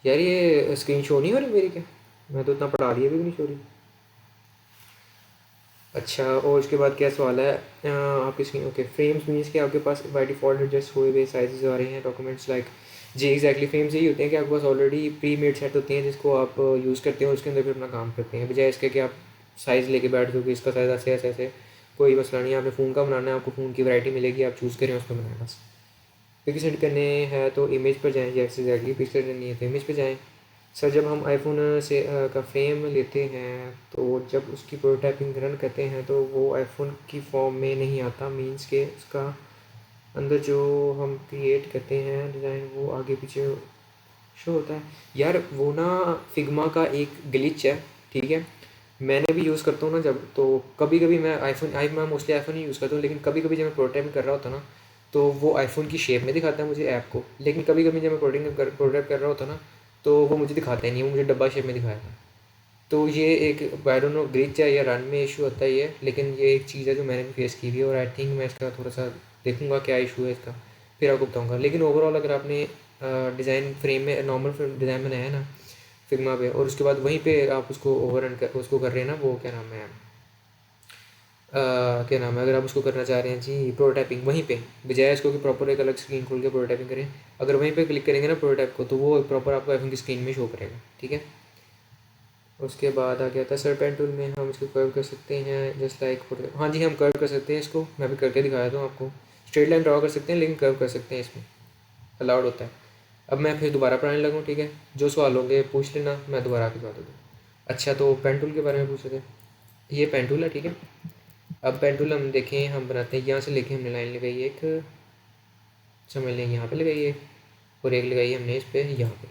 यार? ये स्क्रीन शो नहीं हो रही मेरी क्या? मैं तो इतना पढ़ा दिया, भी नहीं शो रही। अच्छा, और उसके बाद क्या सवाल है आपकी स्क्रीन? ओके, फ्रेम्स मीन्स कि आपके पास बाय डिफ़ॉल्ट एडजस्ट हुए हुए साइजेस आ रहे हैं डॉक्यूमेंट्स लाइक। जी एग्जैक्टली, फ्रेम्स यही होते हैं कि आपके पास ऑलरेडी प्री मेड सेट होते हैं जिसको आप यूज़ करते हैं, उसके अंदर फिर अपना काम करते हैं, बजाय इसके कि आप साइज़ लेके बैठ जाओ कि इसका साइज़ ऐसे ऐसे ऐसे। कोई मसला नहीं है, आपने फ़ोन का बनाना है, आपको फ़ोन की वैरायटी मिलेगी, आप चूज़ करें उसमें बनाए बस। पिक्चर सेंड करने हैं तो इमेज पर जाएँ, जैसे एग्जैक्टली पिक्चर करनी है तो इमेज पर जाएँ। सर जब हम आईफोन से का फ्रेम लेते हैं तो जब उसकी प्रोटोटाइपिंग रन करते हैं तो वो आईफोन की फॉर्म में नहीं आता। मीन्स के उसका अंदर जो हम क्रिएट करते हैं डिज़ाइन वो आगे पीछे शो होता है। यार वो ना फिग्मा का एक ग्लिच है, ठीक है। मैंने भी यूज़ करता हूँ ना जब, तो कभी कभी मैं मैं मोस्टली आईफोन ही यूज़ करता हूँ, लेकिन कभी कभी जब मैं प्रोटोटाइप कर रहा होता ना तो वो आईफोन की शेप में दिखाता है मुझे ऐप को, लेकिन कभी कभी जब मैं प्रोटोटाइप कर रहा होता ना तो वो मुझे दिखाता ही नहीं, वो मुझे डब्बा शेप में दिखाएगा। तो ये एक आई डोंट नो ग्लिच है या रन में इशू होता ही है, लेकिन ये एक चीज़ है जो मैंने भी फेस की हुई है, और आई थिंक मैं इसका थोड़ा सा देखूंगा क्या इशू है इसका, फिर आपको बताऊंगा। लेकिन ओवरऑल अगर आपने डिज़ाइन फ्रेम में नॉर्मल डिज़ाइन बनाया है ना फिग्मा पे, और उसके बाद वहीं पे आप उसको उसको कर रहे हैं ना, वो क्या नाम है क्या नाम है, अगर आप उसको करना चाह रहे हैं जी प्रोटोटाइपिंग वहीं पे, बजाय इसको कि प्रॉपर एक अलग स्क्रीन खोल के प्रोटोटाइपिंग करें, अगर वहीं पे क्लिक करेंगे ना प्रोटोटाइप को, तो वो प्रॉपर आपको आईफोन की स्क्रीन में शो करेगा। ठीक है, उसके बाद आ गया था सरपेंट टूल में, हम इसको कर्व कर सकते हैं जस्ट लाइक फोटो। हाँ जी, हम कर्व कर सकते हैं इसको, मैं भी करके दिखाया था आपको। स्ट्रेट लाइन ड्रॉ कर सकते हैं लेकिन कर्व कर सकते हैं, इसमें अलाउड होता है। अब मैं फिर दोबारा पढ़ाने लगूँ, ठीक है। जो सवाल होंगे पूछ लेना, मैं दोबारा आपकी बात दूँ। अच्छा, तो पेन टूल के बारे में पूछ रहे थे। ये पेन टूल है, ठीक है। अब पेन टूल हम देखें, हम बनाते हैं यहाँ से लेके हमने लाइन लगाई एक, समझ लें यहाँ पे लगाई है, और एक लगाई हमने इस पे यहाँ पे।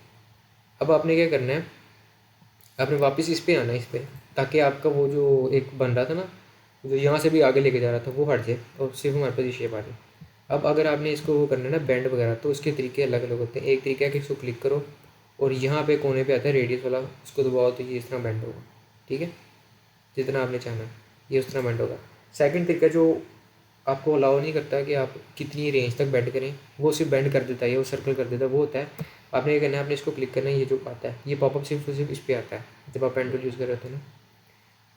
अब आपने क्या करना है, आपने वापस इस पे आना है, इस पे, ताकि आपका वो जो एक बन रहा था ना, जो यहाँ से भी आगे लेके जा रहा था, वो हट जाए और सिर्फ हमारे पास ये शेप आ जाए। अब अगर आपने इसको वो करना है ना बैंड वगैरह, तो उसके तरीके अलग अलग होते हैं। एक तरीका है कि इसको क्लिक करो और यहाँ पे कोने पे आता है रेडियस वाला, उसको दबाओ तो ये इस तरह बैंड होगा। ठीक है, जितना आपने चाहना है ये उस तरह बैंड होगा। सेकंड तरीका जो आपको अलाउ नहीं करता कि आप कितनी रेंज तक बेंड करें, वो सिर्फ बेंड कर देता है, वो सर्कल कर देता है, वो होता है। आपने ये करना है, आपने इसको क्लिक करना है, ये जो आता है ये पॉपअप सिर्फ इस पर आता है जब आप पेन टूल यूज़ कर रहे होते हैं ना।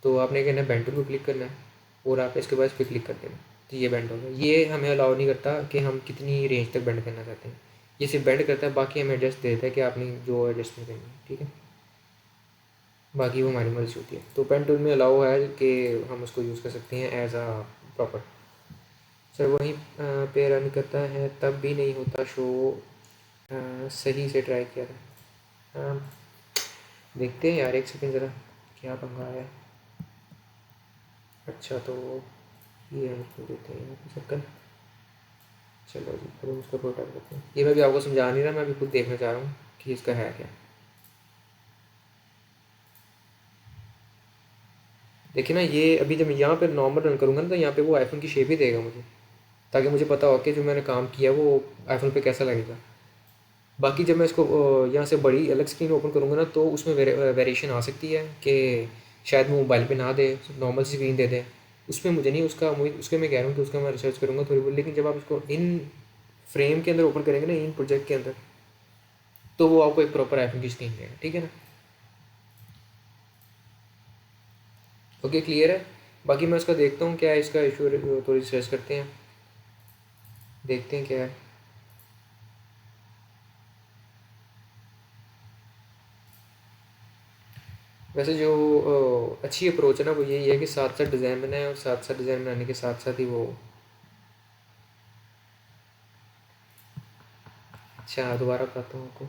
तो आपने क्या करना है, बेंड टूल को क्लिक करना है और आपने इसके बाद इस पर क्लिक कर देना। तो ये बेंड होगा। ये हमें अलाउ नहीं करता कि हम कितनी रेंज तक बेंड करना चाहते हैं, ये सिर्फ बेंड करता है, बाकी हमें एडजस्ट देता है कि आपने जो एडजस्टमेंट करनी है, ठीक है। बाकी वो हमारी मर्जी होती है। तो पेन टूल में अलाउ है कि हम उसको यूज़ कर सकते हैं एज आ प्रॉपर। सर वहीं पे रन करता है तब भी नहीं होता शो। सही से ट्राई किया था। देखते हैं यार, एक सेकंड ज़रा क्या पंगा है। अच्छा तो ये हम इसको देते हैं यहाँ पे सर्कल। चलो जी, अब हम उसको प्रोटेक्ट करते हैं। ये मैं भी आपको समझा नहीं रहा, मैं अभी खुद देखना चाह रहा हूँ कि इसका है क्या। देखिए ना, ये अभी जब यहाँ पे नॉर्मल रन करूँगा ना तो यहाँ पे वो आईफोन की शेप ही देगा मुझे, ताकि मुझे पता हो कि जो मैंने काम किया वो आईफोन पे कैसा लगेगा। बाकी जब मैं इसको यहाँ से बड़ी अलग स्क्रीन ओपन करूँगा ना तो उसमें वेरिएशन आ सकती है कि शायद वो मोबाइल पे ना दे, नॉर्मल सी स्क्रीन दे दे। उसमें मुझे नहीं, उसका उसके मैं कह रहा हूँ कि उसका मैं रिसर्च करूँगा थोड़ी बहुत। लेकिन जब आप इसको इन फ्रेम के अंदर ओपन करेंगे ना, इन प्रोजेक्ट के अंदर, तो वो आपको एक प्रॉपर आईफोन की स्क्रीन देगा, ठीक है ना। ओके, क्लियर है। बाकी मैं उसका देखता हूँ क्या है इसका इशू, थोड़ी रिसर्च करते हैं, देखते हैं क्या है। वैसे जो अच्छी अप्रोच है ना वो यही है कि साथ साथ डिज़ाइन बनाए और साथ साथ डिज़ाइन बनाने के साथ साथ ही वो। अच्छा दोबारा बताता हूँ आपको।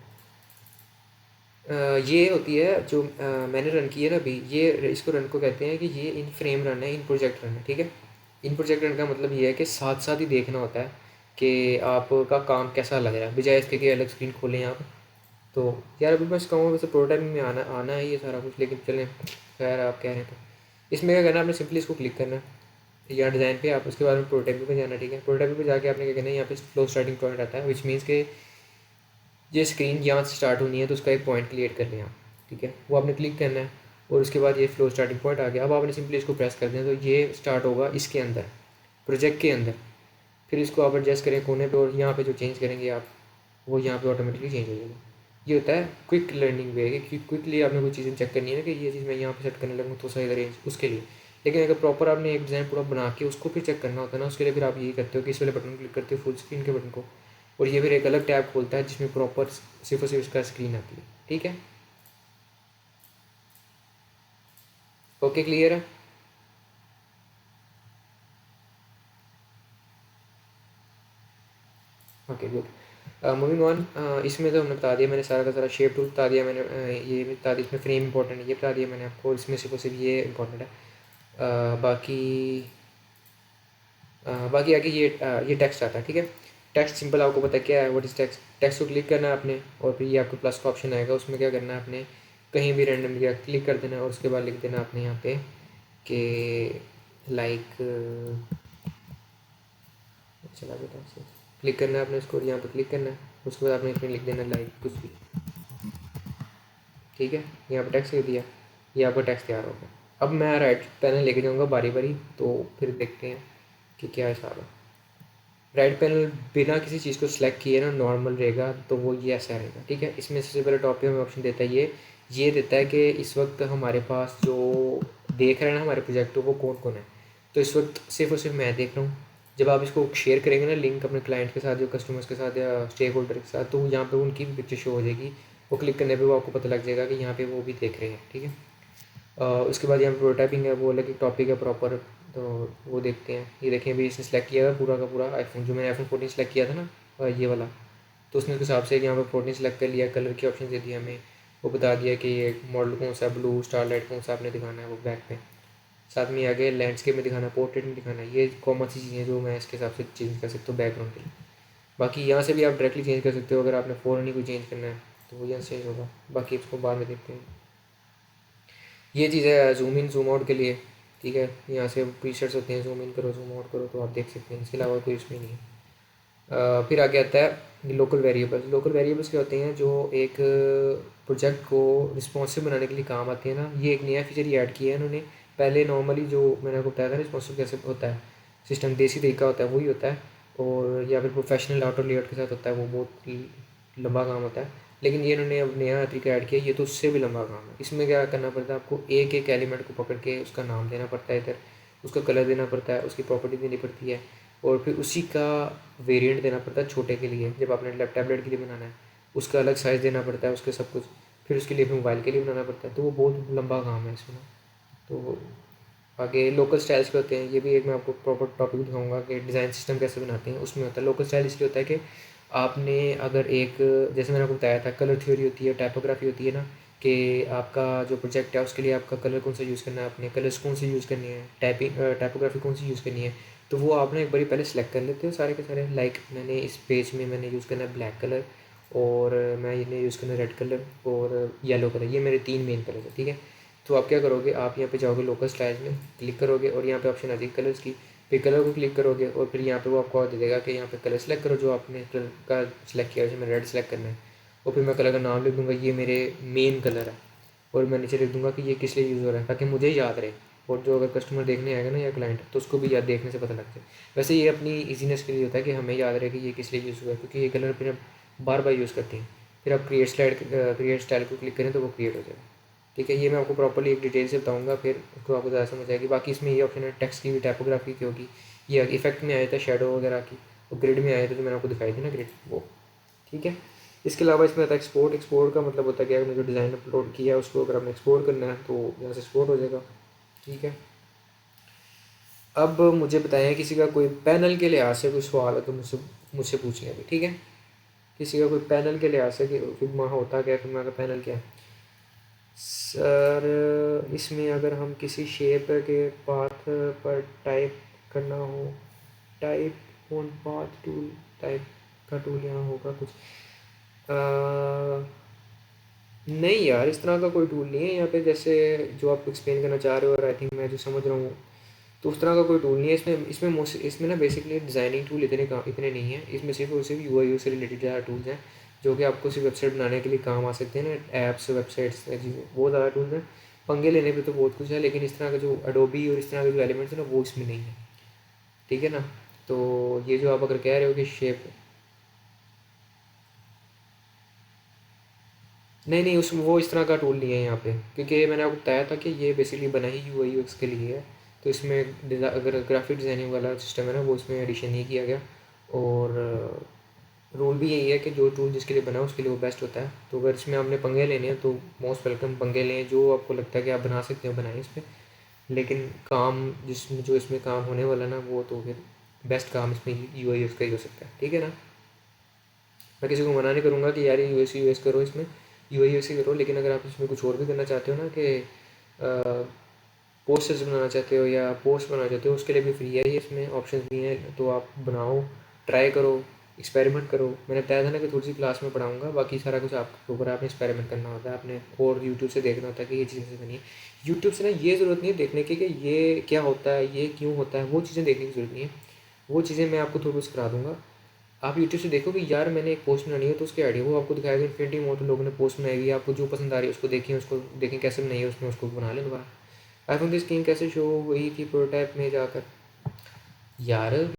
ये होती है जो मैंने रन की है ना अभी, ये इसको रन को कहते हैं कि ये इन फ्रेम रन है, इन प्रोजेक्ट रन है, ठीक है। इन प्रोजेक्ट रन का मतलब ये है कि साथ साथ ही देखना होता है कि आपका काम कैसा लग रहा है, बजाय इसके कि अलग स्क्रीन खोलें आप। तो यार अभी मैं कहूँगा वैसे प्रोटोटाइपिंग में आना आना है ये सारा कुछ, लेकिन चलें खैर आप कह रहे हैं तो इसमें क्या करना है, आपने सिंपली इसको क्लिक करना है या डिज़ाइन पे, आप उसके बाद में प्रोटोटाइपिंग पे जाना, ठीक है। प्रोटोटाइपिंग पे जाके आपने क्या करना है, यहाँ पे फ्लो स्टार्टिंग पॉइंट आता है, विच मीन्स के ये स्क्रीन यहाँ से स्टार्ट होनी है तो उसका एक पॉइंट क्रिएट कर लें आप, ठीक है। वो आपने क्लिक करना है और उसके बाद ये फ्लो स्टार्टिंग पॉइंट आ गया। अब आपने सिंपली इसको प्रेस कर दें तो ये स्टार्ट होगा इसके अंदर, प्रोजेक्ट के अंदर। फिर इसको आप एडजस्ट करें कोने पे और यहाँ पे जो चेंज करेंगे आप, वो यहाँ पे ऑटोमेटिकली चेंज हो जाएगा। ये होता है क्विक लर्निंग वे, कि क्विकली आपने कोई चीज़ें चेक करनी है ना कि ये चीज़ मैं यहाँ पे सेट करने लगूँ तो सही रेंज उसके लिए। लेकिन अगर प्रॉपर आपने एक डिज़ाइन पूरा बना के उसको फिर चेक करना होता है ना, उसके लिए फिर आप यही करते हो कि इस वाले बटन क्लिक करते हो फुल स्क्रीन के बटन को, और ये फिर एक अलग टैब खोलता है जिसमें प्रॉपर सिर्फ और सिर्फ इसका स्क्रीन आती है, ठीक है। ओके क्लियर है। Okay good. Moving on. इसमें तो हमने बता दिया, मैंने सारा का सारा शेप टूल बता दिया मैंने, ये भी बता दिया, इसमें फ्रेम इंपॉर्टेंट है ये बता दिया मैंने आपको, इसमें सिर्फ और सिर्फ ये इंपॉर्टेंट है। बाकी बाकी आगे ये टेक्स्ट आता है, ठीक है। टेक्स्ट सिंपल आपको पता है क्या है, व्हाट इज़ टेक्स्ट। टेक्स्ट को क्लिक करना है आपने और फिर ये आपको प्लस का ऑप्शन आएगा, उसमें क्या करना है आपने कहीं भी रैंडम लिया क्लिक कर देना और उसके बाद लिख देना आपने यहाँ पे कि लाइक, चला बेटा से क्लिक करना है आपने इसको, यहाँ पे क्लिक करना है, उसके बाद आपने इसमें लिख देना लाइक कुछ भी, ठीक है। यहाँ पे टेक्स्ट लिख दिया, ये आपका टेक्स्ट तैयार हो गया। अब मैं राइट पैनल लेके जाऊँगा बारी बारी, तो फिर देखते हैं कि क्या हिसाब है। राइट पैनल बिना किसी चीज़ को सिलेक्ट किए ना नॉर्मल रहेगा, तो वो ये ऐसा रहेगा, ठीक है। इसमें सबसे पहले टॉप पे हमें ऑप्शन देता है ये देता है कि इस वक्त हमारे पास जो देख रहे हैं ना हमारे प्रोजेक्ट को वो कौन कौन है। तो इस वक्त सिर्फ और सिर्फ मैं देख रहा हूँ। जब आप इसको शेयर करेंगे ना लिंक अपने क्लाइंट के साथ, जो कस्टमर्स के साथ या स्टेक होल्डर के साथ, तो यहाँ पे उनकी भी पिक्चर शो हो जाएगी। वो क्लिक करने पे वो आपको पता लग जाएगा कि यहाँ पे वो भी देख रहे हैं, ठीक है। उसके बाद यहाँ पे प्रोटोटाइपिंग है, वो अलग एक टॉपिक है प्रॉपर, तो वो देखते हैं। ये देखें अभी इसने सेलेक्ट किया है पूरा का पूरा आईफोन, जो मैंने आईफोन 14 सेलेक्ट किया था ना, ये वाला। तो उसने उस हिसाब से यहाँ पर 14 सेलेक्ट कर लिया, कलर के ऑप्शन दे दिया हमें, वो बता दिया कि ये मॉडल कौन सा, ब्लू स्टारलाइट कौन सा आपने दिखाना है वो बैक पे। साथ में आगे लैंडस्केप में दिखाना है, पोर्ट्रेट में दिखाना है। ये कॉमन सी चीज़ें जो मैं इसके हिसाब से चेंज कर सकता हूँ बैकग्राउंड के लिए। बाकी यहाँ से भी आप डायरेक्टली चेंज कर सकते हो, अगर आपने फ़ौरन ही कोई चेंज करना है तो वो यहाँ से चेंज होगा। बाकी इसको बाद में देखते हैं। ये चीज़ है जूम इन जूम आउट के लिए, ठीक है। यहाँ से प्रीसेट्स होते हैं, जूम इन करो जूम आउट करो तो आप देख सकते हैं, इसके अलावा कोई इसमें नहीं है। फिर आगे आता है लोकल वेरिएबल्स। लोकल वेरिएबल्स क्या होते हैं, जो एक प्रोजेक्ट को रिस्पॉन्सिव बनाने के लिए काम आते हैं ना। ये एक नया फीचर ही ऐड किया है इन्होंने। पहले नॉर्मली जो मैंने आपको बताया था रिस्पॉन्सिव कैसे होता है, सिस्टम देसी तरीका होता है वही होता है, और या फिर प्रोफेशनल आउटर लेआउट के साथ होता है, वो बहुत लंबा काम होता है। लेकिन ये इन्होंने अब नया तरीका ऐड किया, ये तो उससे भी लंबा काम है। इसमें क्या करना पड़ता है आपको, एक एक एलिमेंट को पकड़ के उसका नाम देना पड़ता है, इधर उसका कलर देना पड़ता है, उसकी प्रॉपर्टी देनी पड़ती है, और फिर उसी का वेरिएंट देना पड़ता है छोटे के लिए, जब आपने टैबलेट के लिए बनाना है उसका अलग साइज़ देना पड़ता है, उसके सब कुछ, फिर उसके लिए फिर मोबाइल के लिए बनाना पड़ता है। तो वो बहुत लंबा काम है इसमें। तो आगे लोकल स्टाइल्स के होते हैं, ये भी एक मैं आपको प्रॉपर टॉपिक दिखाऊंगा कि डिज़ाइन सिस्टम कैसे बनाते हैं। उसमें होता है लोकल स्टाइल, इसलिए होता है कि आपने अगर एक, जैसे मैंने आपको बताया था कलर थ्योरी होती है, टाइपोग्राफी होती है ना, कि आपका जो प्रोजेक्ट है उसके लिए आपका कलर कौन सा यूज़ करना है, अपने कलर्स कौन से यूज़ करनी है, टाइपोग्राफी कौन सी यूज़ करनी है, तो वो आपने एक बारी पहले सेलेक्ट कर लेते हो सारे के सारे। लाइक मैंने इस पेज में मैंने यूज़ करना है ब्लैक कलर, और मैं इन्हें यूज़ करना है रेड कलर और येलो कलर, ये मेरे 3 मेन कलर है, ठीक है। तो आप क्या करोगे, आप यहाँ पे जाओगे लोकल स्टाइल्स में, क्लिक करोगे और यहाँ पे ऑप्शन आ जाएगी कलर्स की, फिर कलर को क्लिक करोगे और फिर यहाँ पे वो आपको दे देगा कि यहाँ पे कलर सेलेक्ट करो जो आपने कलर का सिलेक्ट किया, जैसे मैं रेड सेलेक्ट करना है, और फिर मैं कलर का नाम लिख दूँगा, ये मेरे मेन कलर है, और मैं नीचे लिख दूँगा कि ये किस लिए यूज़ हो रहा है, ताकि मुझे याद रहे, और जो अगर कस्टमर देखने आएगा ना या क्लाइंट, तो उसको भी याद देखने से पता लग जाए। वैसे ये अपनी ईजीनेस के लिए होता है कि हमें याद रहे कि ये किस लिए यूज़ हुआ है, क्योंकि ये कलर फिर हम बार बार यूज़ करते हैं। फिर आप क्रिएट स्टाइल को क्लिक करें तो वो क्रिएट हो जाएगा, ठीक है। ये मैं आपको प्रॉपर्ली एक डिटेल से बताऊंगा, फिर उसको आपको ज़्यादा समझ आएगी। बाकी इसमें ये ऑप्शन है टेक्स्ट की भी टाइपोग्राफी की होगी, ये इफेक्ट में आया था शेडो वगैरह की, और ग्रिड में आया था जो मैंने आपको दिखाई थी ना ग्रिड, वो, ठीक है। इसके अलावा इसमें आता है एक्सपोर्ट। एक्सपोर्ट का मतलब होता है कि अगर मैंने जो डिज़ाइन अपलोड किया है उसको अगर आपने एक्सपोर्ट करना है तो यहाँ से एक्सपोर्ट हो जाएगा, ठीक है। अब मुझे बताएं किसी का कोई पैनल के लिहाज से कोई सवाल है तो मुझसे मुझसे पूछ लें अभी, ठीक है। किसी का कोई पैनल के लिहाज से कि फिग्मा होता क्या है, फिग्मा का पैनल क्या है। सर इसमें अगर हम किसी शेप के पाथ पर टाइप करना हो, type on path tool, type का टूल यहाँ होगा कुछ, नहीं यार इस तरह का कोई टूल नहीं है यहाँ पे, जैसे जो आप एक्सप्लेन करना चाह रहे हो, और आई थिंक मैं जो समझ रहा हूँ, तो उस तरह का कोई टूल नहीं है इसमें। इसमें ना बेसिकली डिज़ाइनिंग टूल इतने नहीं है इसमें, सिर्फ और सिर्फ यूआई से रिलेटेड ज़्यादा टूल्स हैं जो कि आपको सिर्फ वेबसाइट बनाने के लिए काम आ सकते हैं ना, ऐप्स वेबसाइट्स जी, वो ज़्यादा टूल्स हैं। पंगे लेने पे तो बहुत कुछ है, लेकिन इस तरह का जो अडोबी और इस तरह के जो एलिमेंट्स हैं ना वो इसमें नहीं है, ठीक है ना। तो ये जो आप अगर कह रहे हो कि शेप, नहीं नहीं उस वो इस तरह का टूल नहीं है यहाँ पे, क्योंकि मैंने आपको बताया था कि ये बेसिकली बना ही यूआई यूएक्स के लिए है। तो इसमें अगर ग्राफिक डिज़ाइनिंग वाला सिस्टम है ना वो इसमें एडिशन नहीं किया गया, और रूल भी यही है कि जो टूल जिसके लिए बना है उसके लिए वो बेस्ट होता है। तो अगर इसमें आपने पंगे लेने हैं तो मोस्ट वेलकम, पंगे लें, जो आपको लगता है कि आप बना सकते हो बनाएं इस पर, लेकिन काम जिसमें जो इसमें काम होने वाला ना वो तो फिर बेस्ट काम इसमें यूआई यूएक्स का ही हो सकता है, ठीक है ना। मैं किसी को मना नहीं करूँगा कि यार ये यूएस करो, इसमें यूआई यूएक्स ही करो, लेकिन अगर आप इसमें कुछ और भी करना चाहते हो ना कि पोस्टर्स बनाना चाहते हो या पोस्ट बनाना चाहते हो, उसके लिए भी फ्री है ये, इसमें ऑप्शन भी हैं, तो आप बनाओ, ट्राई करो, एक्सपेरिमेंट करो। मैंने बताया था ना कि थोड़ी सी क्लास में पढ़ाऊँगा, बाकी सारा कुछ आपके ऊपर, आपने एक्सपेरिमेंट करना होता है आपने, और यूट्यूब से देखना होता है कि ये चीज़ें से बनी है। यूट्यूब से ना ये ज़रूरत नहीं है देखने की कि ये क्या होता है, ये क्यों होता है, वो चीज़ें देखने की ज़रूरत नहीं है, वो चीज़ें मैं आपको थोड़ी बहुत करा दूँगा। आप यूट्यूब से देखो कि यार मैंने एक पोस्ट बनानी है, तो उसके आइडिया वो आपको दिखाएगा। इन्फिनिटी मोड लोगों ने पोस्ट बनाई हुई है, आपको जो पसंद आ रही है उसको देखें, उसको देखें कैसे बनाई है उसमें, उसको बना लें दोबारा। आईफोन की स्क्रीन कैसे शो हुई थी प्रोटोटाइप में जाकर, यार